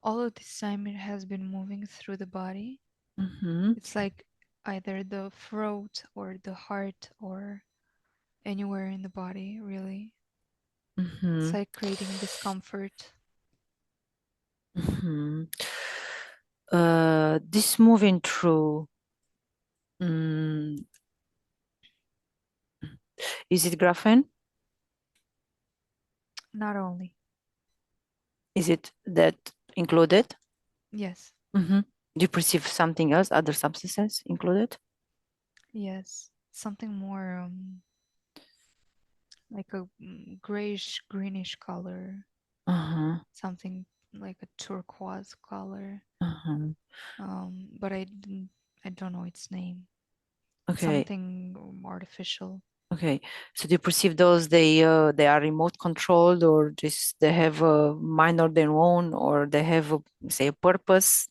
all of this time it has been moving through the body. Mm-hmm. It's like either the throat or the heart or anywhere in the body, really. It's Mm-hmm. like creating discomfort. Mm-hmm. This moving through, mm, is it graphene? Not only, Is it that included? yes, Mm-hmm. Do you perceive something else, other substances included? yes, something more like a grayish, greenish color, Uh-huh. something. like a turquoise color. Uh-huh. But I don't know its name. Okay. Something artificial. Okay. So do you perceive those they are remote controlled, or just they have a mind of their own, or they have say a purpose?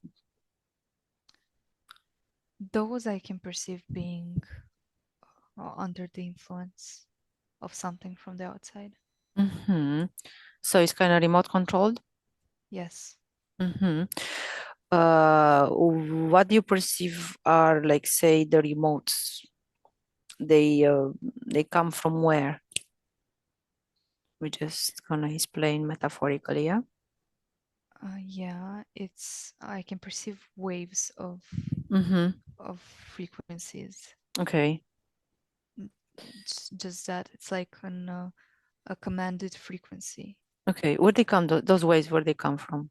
Those I can perceive being under the influence of something from the outside. Mm-hmm. So it's kind of remote controlled. Yes. Mm-hmm. What do you perceive are like say the remotes? They come from where? We just gonna explain metaphorically, yeah? Yeah, it's I can perceive waves Mm-hmm. of frequencies. Okay. It's just that it's like a commanded frequency. Okay. Where they come, those waves, where they come from?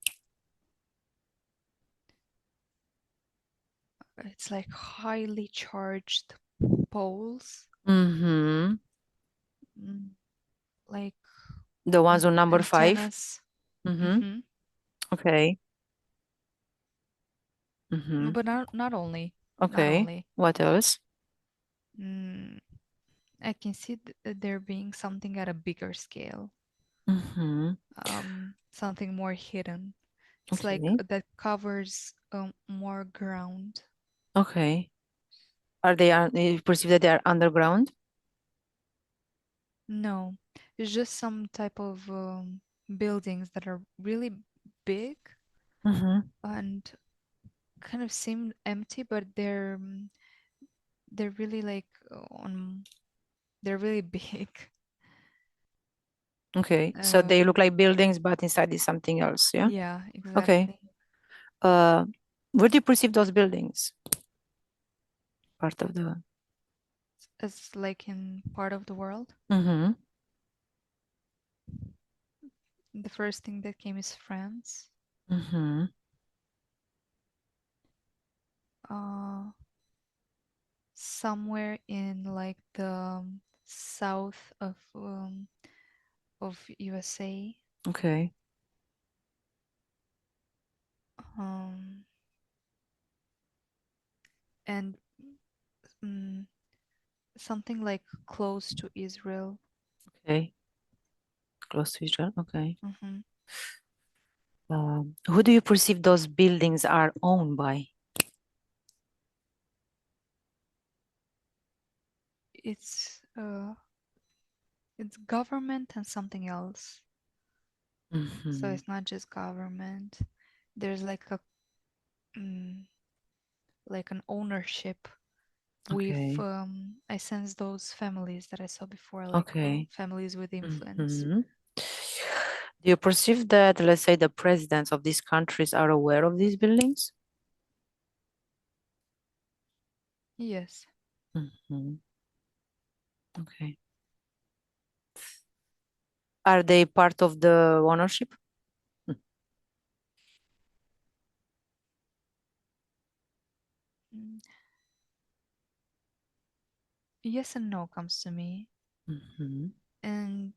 It's like highly charged poles, Mm-hmm. mm, like The ones on number 5? antennas. Mm-hmm. Hmm. Okay. Mm-hmm. But not only, not Okay. only. What else? Mm, I can see there being something at a bigger scale, Mm-hmm. something more hidden. It's like Okay. that covers more ground. Okay. You perceive that they are underground? No, it's just some type of buildings that are really big Mm-hmm. and kind of seem empty, but they're really like on they're really big. Okay. So they look like buildings, but inside is something else, yeah? Yeah, Okay. exactly. Uh, where do you perceive those buildings? Part of the. It's like in part of the world. Mm-hmm. The first thing that came is France. Mm-hmm. Uh, Somewhere in like the south of USA. Okay. Um, and mm, something like close to Israel. Okay. Close to each other. Okay. Hmm. Who do you perceive those buildings are owned by? It's it's government and something else. So Mm-hmm. it's not just government. There's mm, like an ownership with Okay. I sense those families that I saw before, like Okay. families with influence. Mm-hmm. Do you perceive that, let's say, the presidents of these countries are aware of these buildings? Yes. Mm-hmm. Okay. Are they part of the ownership? Mm, yes and no comes to me, Mm-hmm. and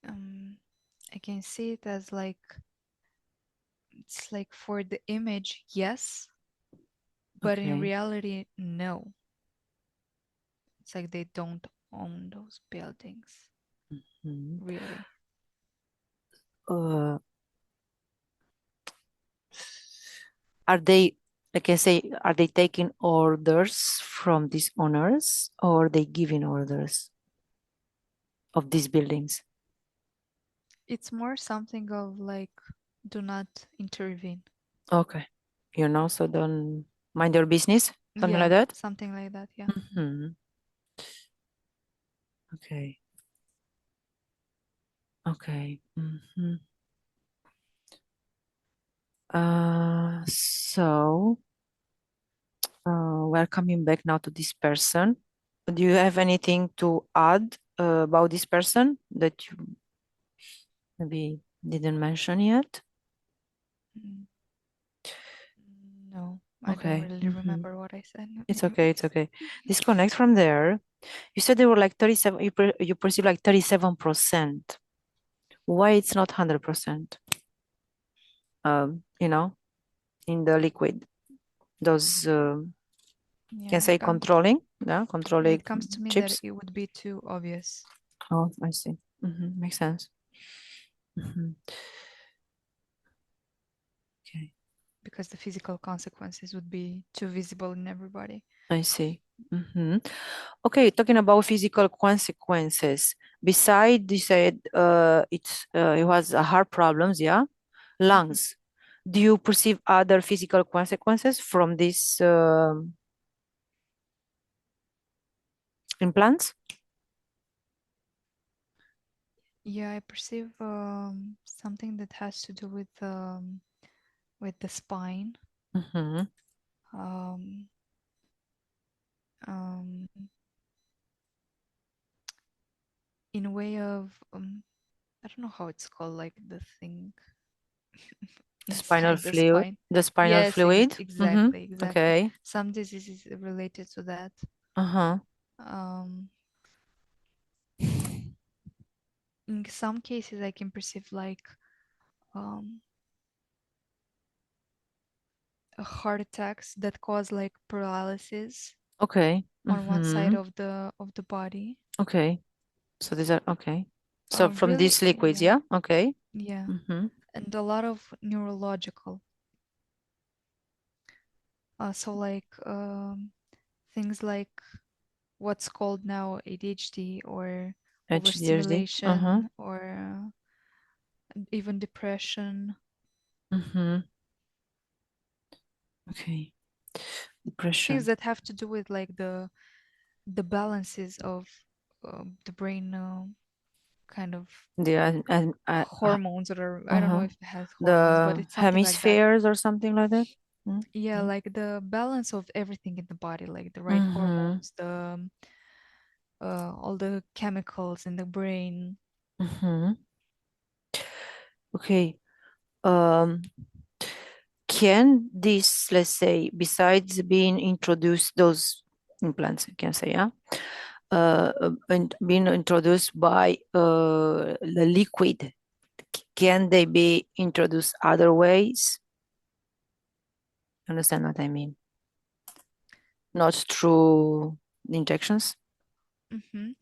um, I can see it as like it's like for the image, yes, but in Okay. reality, no. It's like they don't own those buildings, Mm-hmm. really. Uh, are they, like I say, are they taking orders from these owners, or are they giving orders of these buildings? It's more something of like, do not intervene. Okay. So don't mind your business, something like Yeah, that? something like that. Yeah. Mm-hmm. Okay. Okay. Mm-hmm. So we're coming back now to this person. Do you have anything to add about this person that you maybe didn't mention yet? Mm, no, I don't Okay. really Mm-hmm. remember what I said. It's okay. It's Anyways. okay. Disconnect from there. You said they were like 37, you perceive like 37%. Why it's not 100%? you know, in the liquid. Those can Yeah, say controlling, yeah, controlling it comes to me that chips. it would be too obvious Oh, I see. Makes sense. Okay, because the physical consequences would be too visible in everybody. I see. Okay, talking about physical consequences. Besides, you said it was heart problems, yeah, lungs. Do you perceive other physical consequences from these implants? Yeah, I perceive something that has to do with the spine. Mm-hmm. Um, um, in a way of I don't know how it's called, like the thing Spinal inside the fluid, spine. the spinal Yes, fluid. exactly. Okay. Some diseases related to that. Uh-huh. Um, in some cases, I can perceive like um, heart attacks that cause like paralysis Okay. on one side Mm-hmm. of the body. Okay. So these are okay. So from Really, these liquids, yeah, yeah? Okay. yeah, Mm-hmm. and a lot of neurological. So like things like what's called now ADHD or HDHD. Uh-huh. overstimulation or even depression. Mm-hmm. Okay. Things Depression. that have to do with like the balances of the brain, kind of The hormones, or I don't know uh-huh. if it has hormones, but The it's something like that. hemispheres or something like that. Yeah, Okay. like the balance of everything in the body, like the right Mm-hmm. hormones, the all the chemicals in the brain. Mm-hmm. Okay. Um, can this, let's say, besides being introduced, those implants, I can say, yeah, and being introduced by the liquid, can they be introduced other ways? Understand what I mean? Not through injections? hmm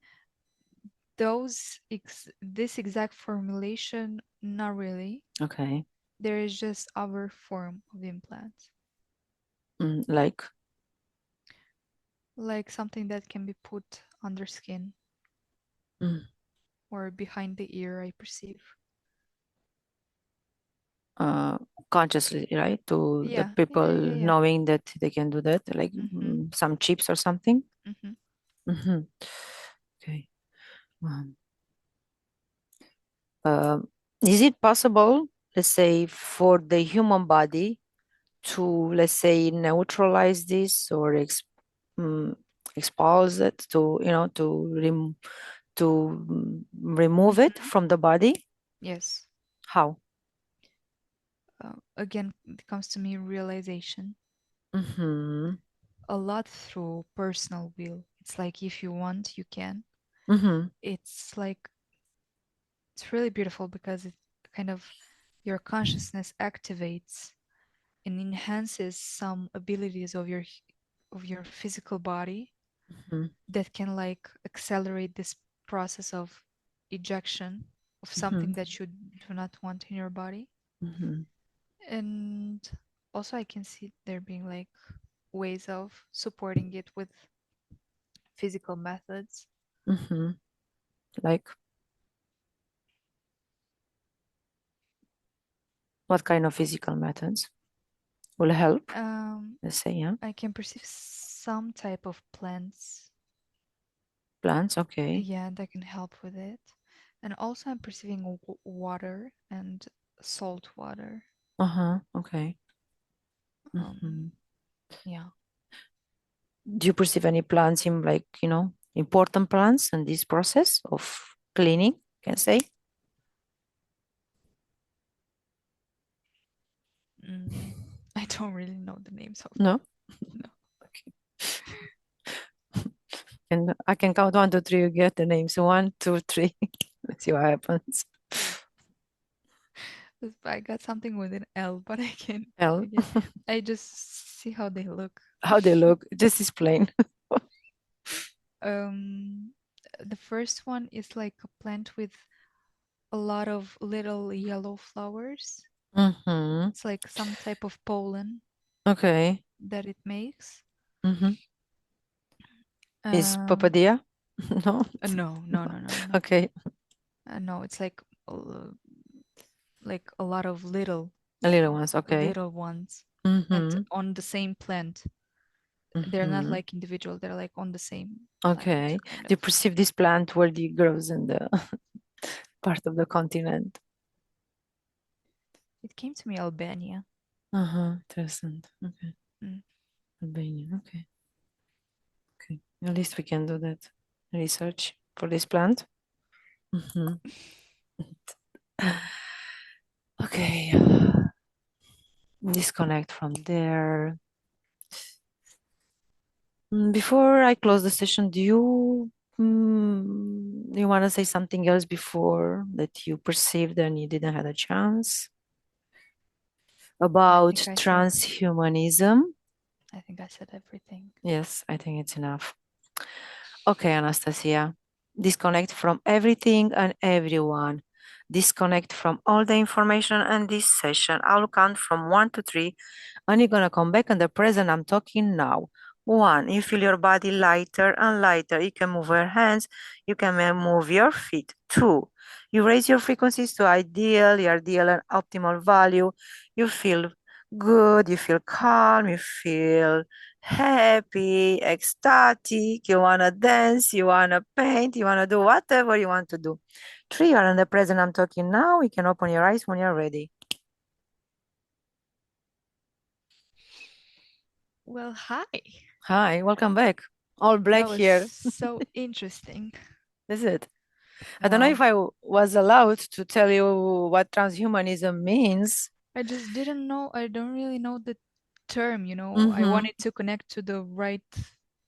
this exact formulation, not really. Okay. There is just our form of implants, Like, like something that can be put under skin mm, or behind the ear, I perceive. uh, consciously, right? To the Yeah, people yeah, yeah, yeah. knowing that they can do that, like Mm-hmm. some chips or something. Mm-hmm. hmm Okay. Um, uh, is it possible, let's say, for the human body to, let's say, neutralize this or mm, expose it to, remove it Mm-hmm. from the body? Yes. How? Again, it comes to me realization. Mm-hmm. A lot through personal will. It's like if you want, you can. Mm-hmm. It's like it's really beautiful because it kind of your consciousness activates and enhances some abilities of your physical body Mm-hmm. that can like accelerate this process of ejection of Mm-hmm. something that you do not want in your body. Mm-hmm. And also I can see there being like ways of supporting it with physical methods. Mm-hmm. Like, what kind of physical methods will help? um, Let's say, yeah. I can perceive some type of plants, Plants, okay. yeah, that can help with it. And also I'm perceiving water and salt water. Uh-huh. Okay. um, Mm-hmm. yeah. Do you perceive any plants in, like, important plants in this process of cleaning, can say? mm, I don't really know the names of them. No? No. Okay. And I can count 1, 2, 3, you get the names. 1, 2, 3. Let's see what happens. I got something with an L, but I can't. L. I just see how they look. How they look? Just explain. Um, the first one is like a plant with a lot of little yellow flowers. Mm-hmm. It's like some type of pollen Okay. that it makes. Mm-hmm. Is Um, papadia? No. no, no, no, no, no, no. Okay. No, it's like a lot of The little ones. Okay. little ones, and Mm-hmm. on the same plant. They're not Mm-hmm. like individual. They're like on the same plant, Okay. kind Do you of. perceive this plant where it grows in the part of the continent? It came to me Albania. Uh-huh. Interesting. Okay. Mm. Albania. Okay. Okay. At least we can do that research for this plant. Mm-hmm. Okay. Disconnect from there. Before I close the session, you want to say something else before that you perceived and you didn't have a chance I about think I said. transhumanism? I think I said everything. Yes, I think it's enough. Okay, Anastasia, disconnect from everything and everyone. Disconnect from all the information in this session. I'll count from 1 to 3, and you're gonna come back in the present. I'm talking now. 1, you feel your body lighter and lighter. You can move your hands, you can move your feet. 2, you raise your frequencies to ideal, your ideal and optimal value. You feel good, you feel calm, you feel happy, ecstatic, you want to dance, you want to paint, you want to do whatever you want to do. 3, you are in the present. I'm talking now. You can open your eyes when you're ready. Well, hi. Hi, welcome back. All black That was here. so interesting. Is it? I don't know Wow. if I was allowed to tell you what transhumanism means. I just didn't know. I don't really know the term. I Mm-hmm. wanted to connect to the right,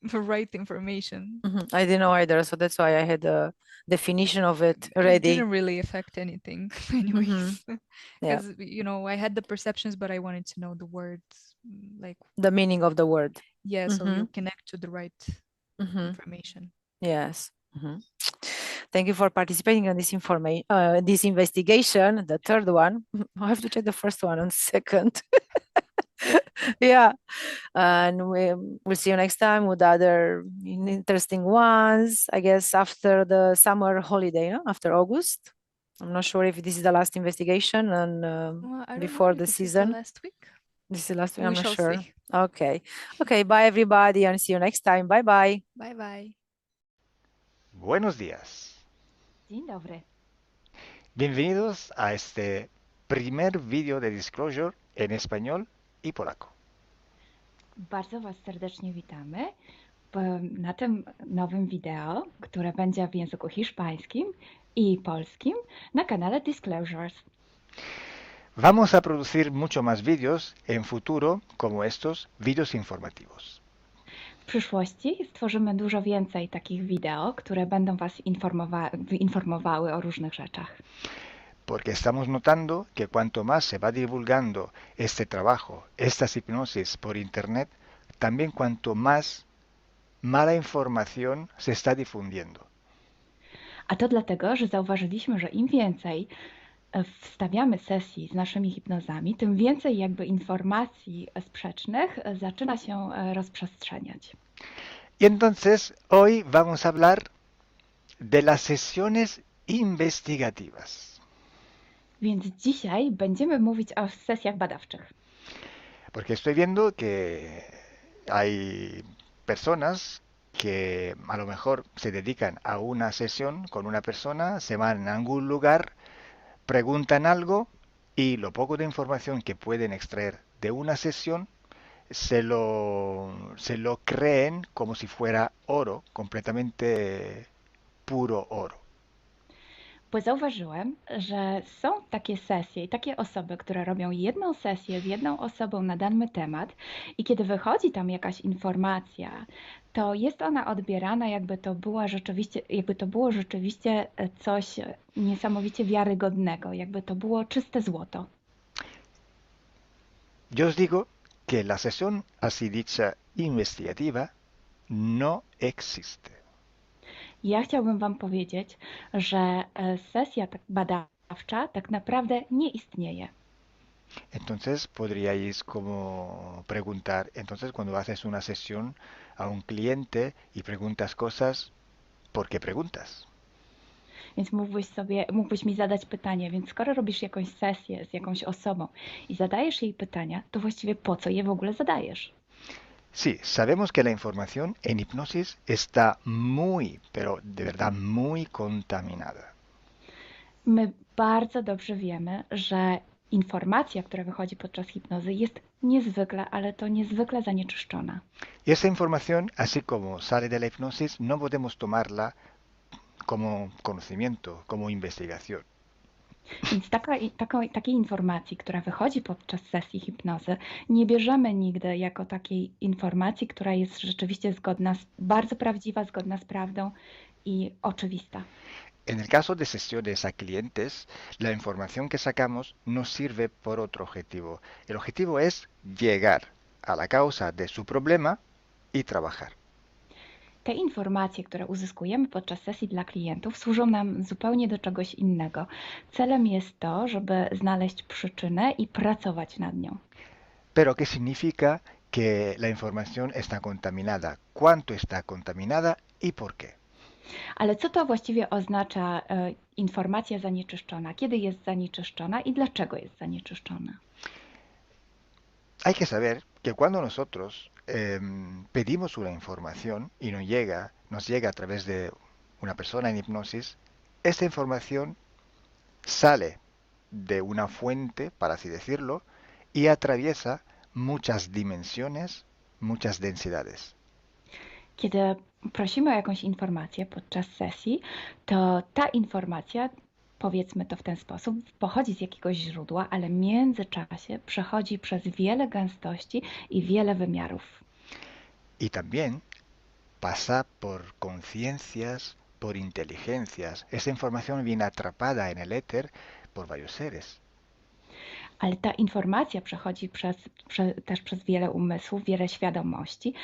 the right information. Mm-hmm. I didn't know either, so that's why I had a definition of it It ready. didn't really affect anything, Mm-hmm. anyways. Yeah, Because I had the perceptions, but I wanted to know the words. Like, the meaning of the word. yeah, so Mm-hmm. you connect to the right Mm-hmm. information. Yes. Mhm. Thank you for participating in this investigation, the third one. I have to check the first one and second. Yeah. And we'll see you next time with other interesting ones, I guess, after the summer holiday, no? After August. I'm not sure if this is the last investigation and Well, I don't know before if the this is the season. last week. This is the last week, I'm We not shall sure. see. Okay. Okay. Bye, everybody, and see you next time. Bye bye. Bye bye. Buenos días. Dzień dobry. Bienvenidos a este primer vídeo de Disclosure en español y polaco. Bardzo Was serdecznie witamy na tym nowym wideo, które będzie w języku hiszpańskim i polskim na kanale Disclosures. Vamos a producir mucho más vídeos en futuro como estos vídeos informativos. W przyszłości stworzymy dużo więcej takich wideo, które będą Was informowały o różnych rzeczach. Porque estamos notando que cuanto más se va divulgando este trabajo, estas hipnosis por internet, también cuanto más mala información se está difundiendo. A to dlatego, że zauważyliśmy, że im więcej wstawiamy sesji z naszymi hipnozami, tym więcej jakby informacji sprzecznych zaczyna się rozprzestrzeniać. Y entonces hoy vamos a hablar de las sesiones investigativas. Więc dzisiaj będziemy mówić o sesjach badawczych. Porque estoy viendo que hay personas que a lo mejor se dedican a una sesión con una persona, se van a algún lugar, preguntan algo y lo poco de información que pueden extraer de una sesión se lo creen como si fuera oro, completamente puro oro. Bo zauważyłem, że są takie sesje i takie osoby, które robią jedną sesję z jedną osobą na dany temat i kiedy wychodzi tam jakaś informacja, to jest ona odbierana, jakby to było rzeczywiście coś niesamowicie wiarygodnego, jakby to było czyste złoto. Yo os digo que la sesión así dicha investigativa no existe. Ja chciałbym Wam powiedzieć, że sesja badawcza tak naprawdę nie istnieje. Entonces podríais como preguntar, entonces cuando haces una sesión a un cliente y preguntas cosas, ¿por qué preguntas? Więc mógłbyś mi zadać pytanie, więc skoro robisz jakąś sesję z jakąś osobą i zadajesz jej pytania, to właściwie po co je w ogóle zadajesz? Sí, sabemos que la información en hipnosis está muy, pero de verdad muy contaminada. My bardzo dobrze wiemy, że informacja, która wychodzi podczas hipnozy jest niezwykle, ale to niezwykle zanieczyszczona. Y esa información, así como sale de la hipnosis, no podemos tomarla como conocimiento, como investigación. Więc takiej informacji, która wychodzi podczas sesji hipnozy, nie bierzemy nigdy jako takiej informacji, która jest rzeczywiście bardzo prawdziwa, zgodna z prawdą i oczywista. En el caso de sesiones a clientes, la información que sacamos nos sirve por otro objetivo. El objetivo es llegar a la causa de su problema y trabajar. Te informacje, które uzyskujemy podczas sesji dla klientów, służą nam zupełnie do czegoś innego. Celem jest to, żeby znaleźć przyczynę i pracować nad nią. Pero ¿qué significa que la información está contaminada? ¿Cuánto está contaminada y por qué? Ale co to właściwie oznacza informacja zanieczyszczona? Kiedy jest zanieczyszczona i dlaczego jest zanieczyszczona? Hay que saber que cuando nosotros pedimos una información y nos llega a través de una persona en hipnosis, esta información sale de una fuente, para así decirlo, y atraviesa muchas dimensiones, muchas densidades. Kiedy prosimy o jakąś informację podczas sesji, to ta informacja, powiedzmy to w ten sposób, pochodzi z jakiegoś źródła, ale w międzyczasie przechodzi przez wiele gęstości i wiele wymiarów. Y también pasa por conciencias, por inteligencias. Esa información viene atrapada en el éter por varios seres. Ale ta informacja przechodzi też przez wiele umysłów, wiele świadomości,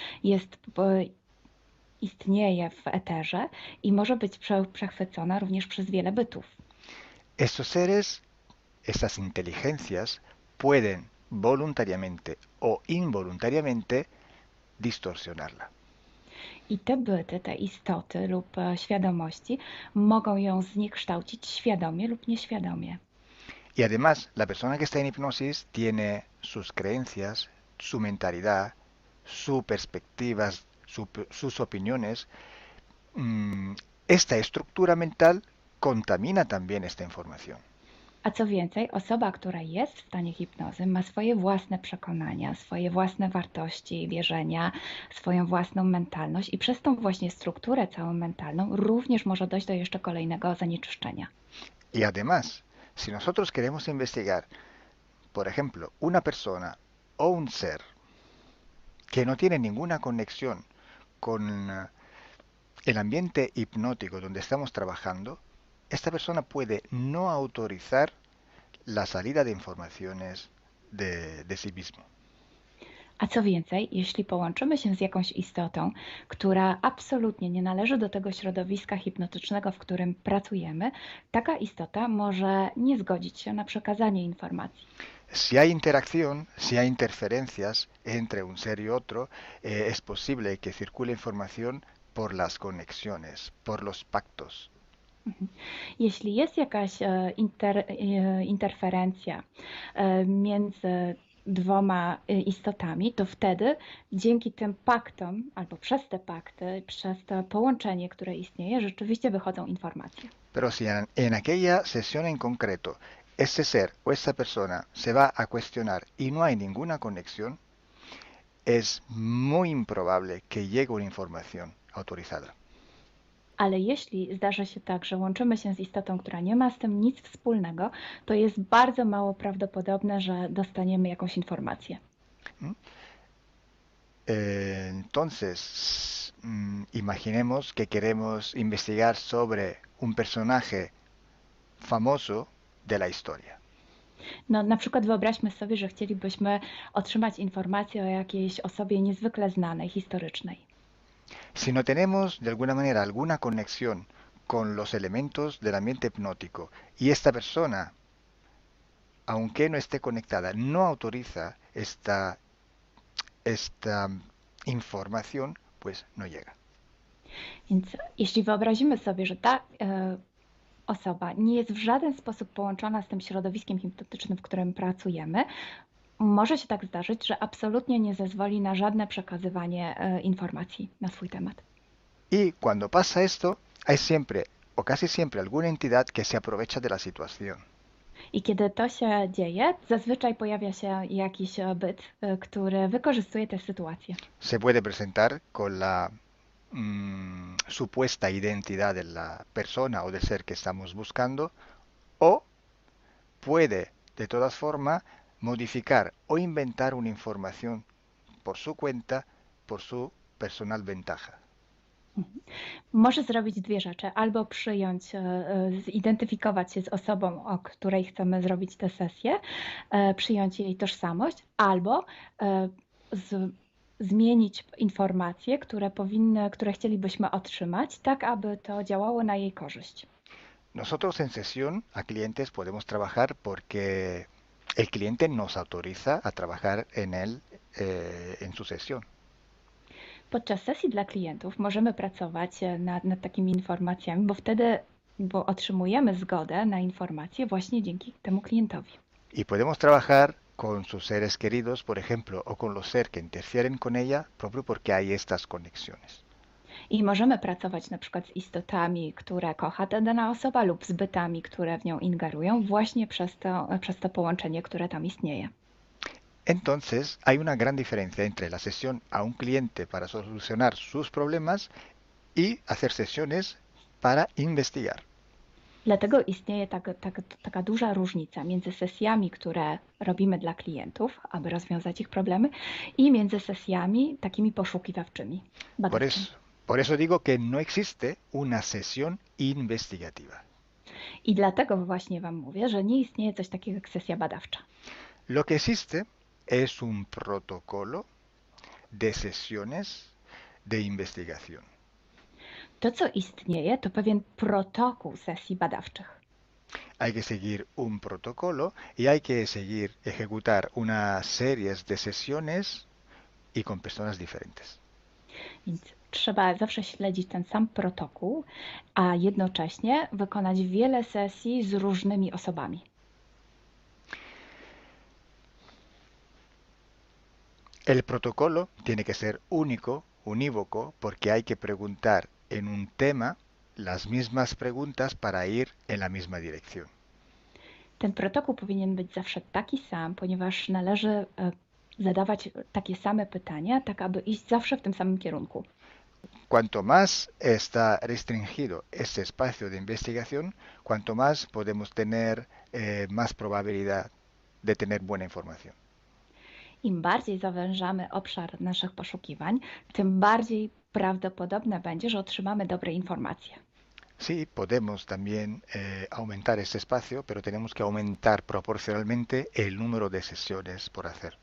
istnieje w eterze i może być przechwycona również przez wiele bytów. Estos seres, estas inteligencias, pueden voluntariamente o involuntariamente distorsionarla. I te byty, te istoty lub świadomości mogą ją zniekształcić świadomie lub nieświadomie. Y además, la persona que está en hipnosis tiene sus creencias, su mentalidad, sus perspectivas, sus opiniones. Esta estructura mental contamina también esta información. A co więcej, osoba, która jest w stanie hipnozy, ma swoje własne przekonania, swoje własne wartości i wierzenia, swoją własną mentalność i przez tą właśnie strukturę całą mentalną również może dojść do jeszcze kolejnego zanieczyszczenia. Y además, si nosotros queremos investigar, por ejemplo, una persona o un ser que no tiene ninguna conexión con el ambiente hipnótico donde estamos trabajando, esta persona puede no autorizar la salida de informaciones de sí mismo. A co więcej, jeśli połączymy się z jakąś istotą, która absolutnie nie należy do tego środowiska hipnotycznego, w którym pracujemy, taka istota może nie zgodzić się na przekazanie informacji. Si hay interacción, si hay interferencias entre un ser y otro, es posible que circule información por las conexiones, por los pactos. Jeśli jest jakaś interferencja między dwoma istotami, to wtedy dzięki tym paktom, albo przez te pakty, przez to połączenie, które istnieje, rzeczywiście wychodzą informacje. Pero si en aquella sesión en concreto ese ser o esa persona se va a cuestionar y no hay ninguna conexión, es muy improbable que llegue una información autorizada. Ale jeśli zdarzy się tak, że łączymy się z istotą, która nie ma z tym nic wspólnego, to jest bardzo mało prawdopodobne, że dostaniemy jakąś informację. Entonces, imaginemos que queremos investigar sobre un personaje famoso de la historia. No, na przykład wyobraźmy sobie, że chcielibyśmy otrzymać informację o jakiejś osobie niezwykle znanej, historycznej. Si no tenemos de alguna manera alguna conexión con los elementos del ambiente hipnótico y esta persona, aunque no esté conectada, no autoriza esta información, pues no llega. Więc jeśli wyobrazimy sobie, że ta osoba nie jest w żaden sposób połączona z tym środowiskiem hipnotycznym, w którym pracujemy, może się tak zdarzyć, że absolutnie nie zezwoli na żadne przekazywanie informacji na swój temat. Y cuando pasa esto, hay siempre o casi siempre alguna entidad que se aprovecha de la situación. I kiedy to się dzieje, zazwyczaj pojawia się jakiś byt, który wykorzystuje tę sytuację. Se puede presentar con la supuesta identidad de la persona o del ser que estamos buscando, o puede de todas formas modificar o inventar una información por su cuenta, por su personal ventaja. Może zrobić dwie rzeczy. Albo przyjąć, zidentyfikować się z osobą, o której chcemy zrobić tę sesję, przyjąć jej tożsamość, albo zmienić informacje, które chcielibyśmy otrzymać, tak aby to działało na jej korzyść. Nosotros en sesión a clientes podemos trabajar porque el cliente nos autoriza a trabajar en él en su sesión. Podczas sesji dla klientów możemy pracować nad takimi informacjami, bo otrzymujemy zgodę na informacje właśnie dzięki temu klientowi. Y podemos trabajar con sus seres queridos, por ejemplo, o con los seres que interfieren con ella, propio porque hay estas conexiones. I możemy pracować na przykład z istotami, które kocha ta dana osoba, lub z bytami, które w nią ingerują, właśnie przez to połączenie, które tam istnieje. Entonces, hay una gran diferencia entre la sesión a un cliente para solucionar sus problemas y hacer sesiones para investigar. Dlatego istnieje taka duża różnica między sesjami, które robimy dla klientów, aby rozwiązać ich problemy, i między sesjami takimi poszukiwawczymi, badawczymi. Por eso digo que no existe una sesión investigativa. I dlatego właśnie Wam mówię, że nie istnieje coś takiego jak sesja badawcza. Lo que existe es un protocolo de sesiones de investigación. To, co istnieje, to pewien protokół sesji badawczych. Hay que seguir un protocolo y hay que ejecutar una serie de sesiones y con personas diferentes. Więc trzeba zawsze śledzić ten sam protokół, a jednocześnie wykonać wiele sesji z różnymi osobami. El protocolo tiene que ser único, unívoco, porque hay que preguntar en un tema las mismas preguntas para ir en la misma dirección. Ten protokół powinien być zawsze taki sam, ponieważ należy zadawać takie same pytania, tak aby iść zawsze w tym samym kierunku. Cuanto más está restringido este espacio de investigación, cuanto más podemos tener más probabilidad de tener buena información. Im bardziej zawężamy obszar naszych poszukiwań, tym bardziej prawdopodobne będzie, że otrzymamy dobre informacje. Sí, podemos también aumentar este espacio, pero tenemos que aumentar proporcionalmente el número de sesiones por hacer.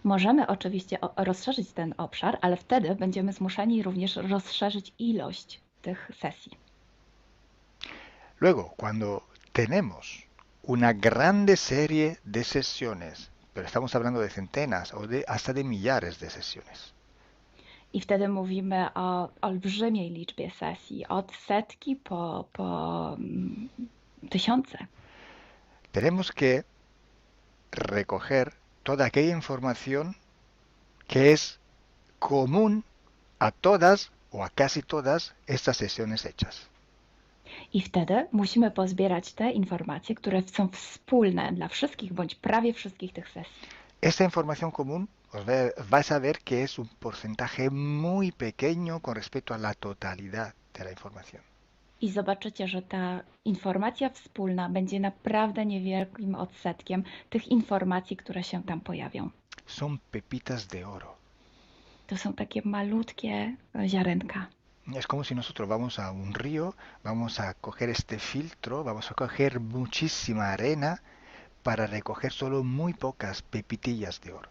Możemy oczywiście rozszerzyć ten obszar, ale wtedy będziemy zmuszeni również rozszerzyć ilość tych sesji. Luego, cuando tenemos una grande serie de sesiones, pero estamos hablando de centenas o hasta de millares de sesiones. I wtedy mówimy o olbrzymiej liczbie sesji, od setki po tysiące. Tenemos que recoger toda aquella información que es común a todas o a casi todas estas sesiones hechas. I wtedy musimy pozbierać te informacje, które są wspólne dla wszystkich bądź prawie wszystkich tych sesji. Esta información común vais a ver que es un porcentaje muy pequeño con respecto a la totalidad de la información. I zobaczycie, że ta informacja wspólna będzie naprawdę niewielkim odsetkiem tych informacji, które się tam pojawią. Son pepitas de oro. To są takie malutkie ziarenka. Es como si nosotros vamos a un río, vamos a coger este filtro, vamos a coger muchísima arena para recoger solo muy pocas pepitillas de oro.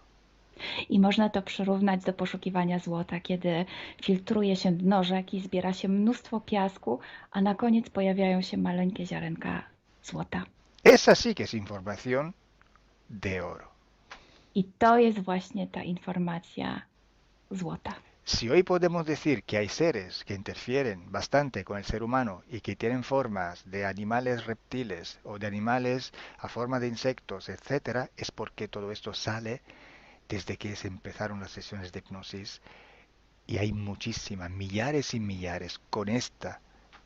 I można to przyrównać do poszukiwania złota, kiedy filtruje się dno rzeki, zbiera się mnóstwo piasku, a na koniec pojawiają się maleńkie ziarenka złota. Esa sí que es información de oro. I to jest właśnie ta informacja złota. Si hoy podemos decir que hay seres que interfieren bastante con el ser humano y que tienen formas de animales reptiles o de animales a forma de insectos, etcétera, es porque todo esto sale desde que se empezaron las sesiones de hipnosis y hay muchísimas, millares y millares con esta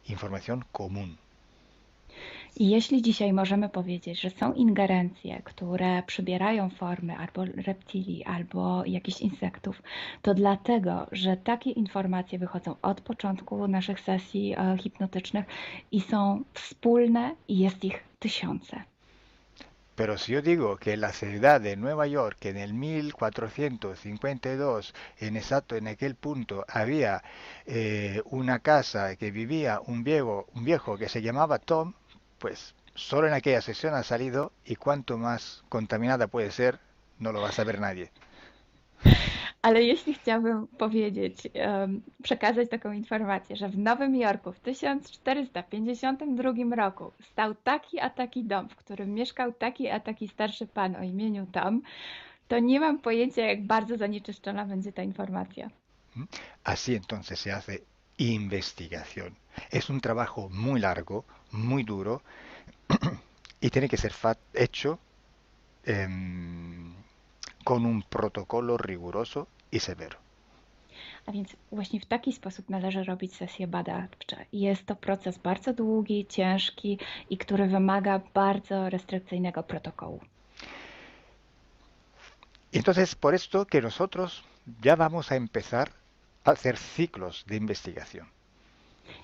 información común. I jeśli dzisiaj możemy powiedzieć, że są ingerencje, które przybierają formy albo reptilii, albo jakichś insektów, to dlatego, że takie informacje wychodzą od początku naszych sesji hipnotycznych i są wspólne i jest ich tysiące. Pero si yo digo que en la ciudad de Nueva York, en el 1452, en aquel punto, había una casa que vivía un viejo que se llamaba Tom, pues solo en aquella sesión ha salido y cuanto más contaminada puede ser, no lo va a saber nadie. Ale jeśli chciałabym powiedzieć, przekazać taką informację, że w Nowym Jorku w 1452 roku stał taki a taki dom, w którym mieszkał taki a taki starszy pan o imieniu Tom, to nie mam pojęcia, jak bardzo zanieczyszczona będzie ta informacja. Así entonces se hace investigación. Es un trabajo muy largo, muy duro y tiene que ser hecho con un protocolo riguroso y severo. A więc właśnie w taki sposób należy robić sesje badawcze. Jest to proces bardzo długi, ciężki i który wymaga bardzo restrykcyjnego protokołu. Entonces, por esto que nosotros ya vamos a empezar a hacer ciclos de investigación.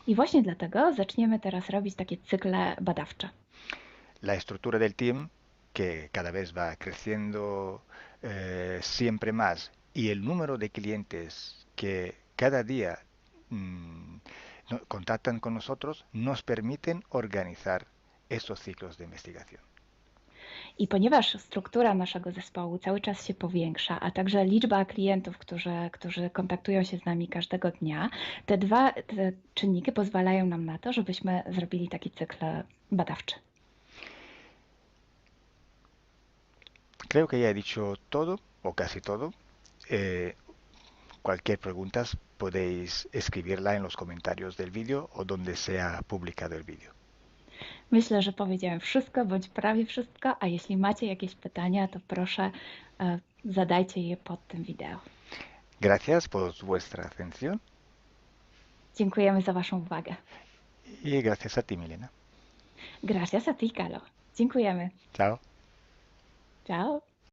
I właśnie dlatego zaczniemy teraz robić takie cykle badawcze. La estructura del team, que cada vez va creciendo siempre más, y el número de clientes que cada día contactan con nosotros, nos permiten organizar estos ciclos de investigación. I ponieważ struktura naszego zespołu cały czas się powiększa, a także liczba klientów, którzy kontaktują się z nami każdego dnia, te czynniki pozwalają nam na to, żebyśmy zrobili taki cykl badawczy. Creo que ya he dicho todo, o casi todo. Cualquier pregunta podéis escribirla en los comentarios del vídeo o donde sea publicado el vídeo. Myślę, że powiedziałem wszystko, bądź prawie wszystko, a jeśli macie jakieś pytania, to proszę zadajcie je pod tym wideo. Gracias por vuestra atención. Dziękujemy za waszą uwagę. Y gracias a ti, Milena. Gracias a ti, Carlo. Dziękujemy. Chao. Ciao.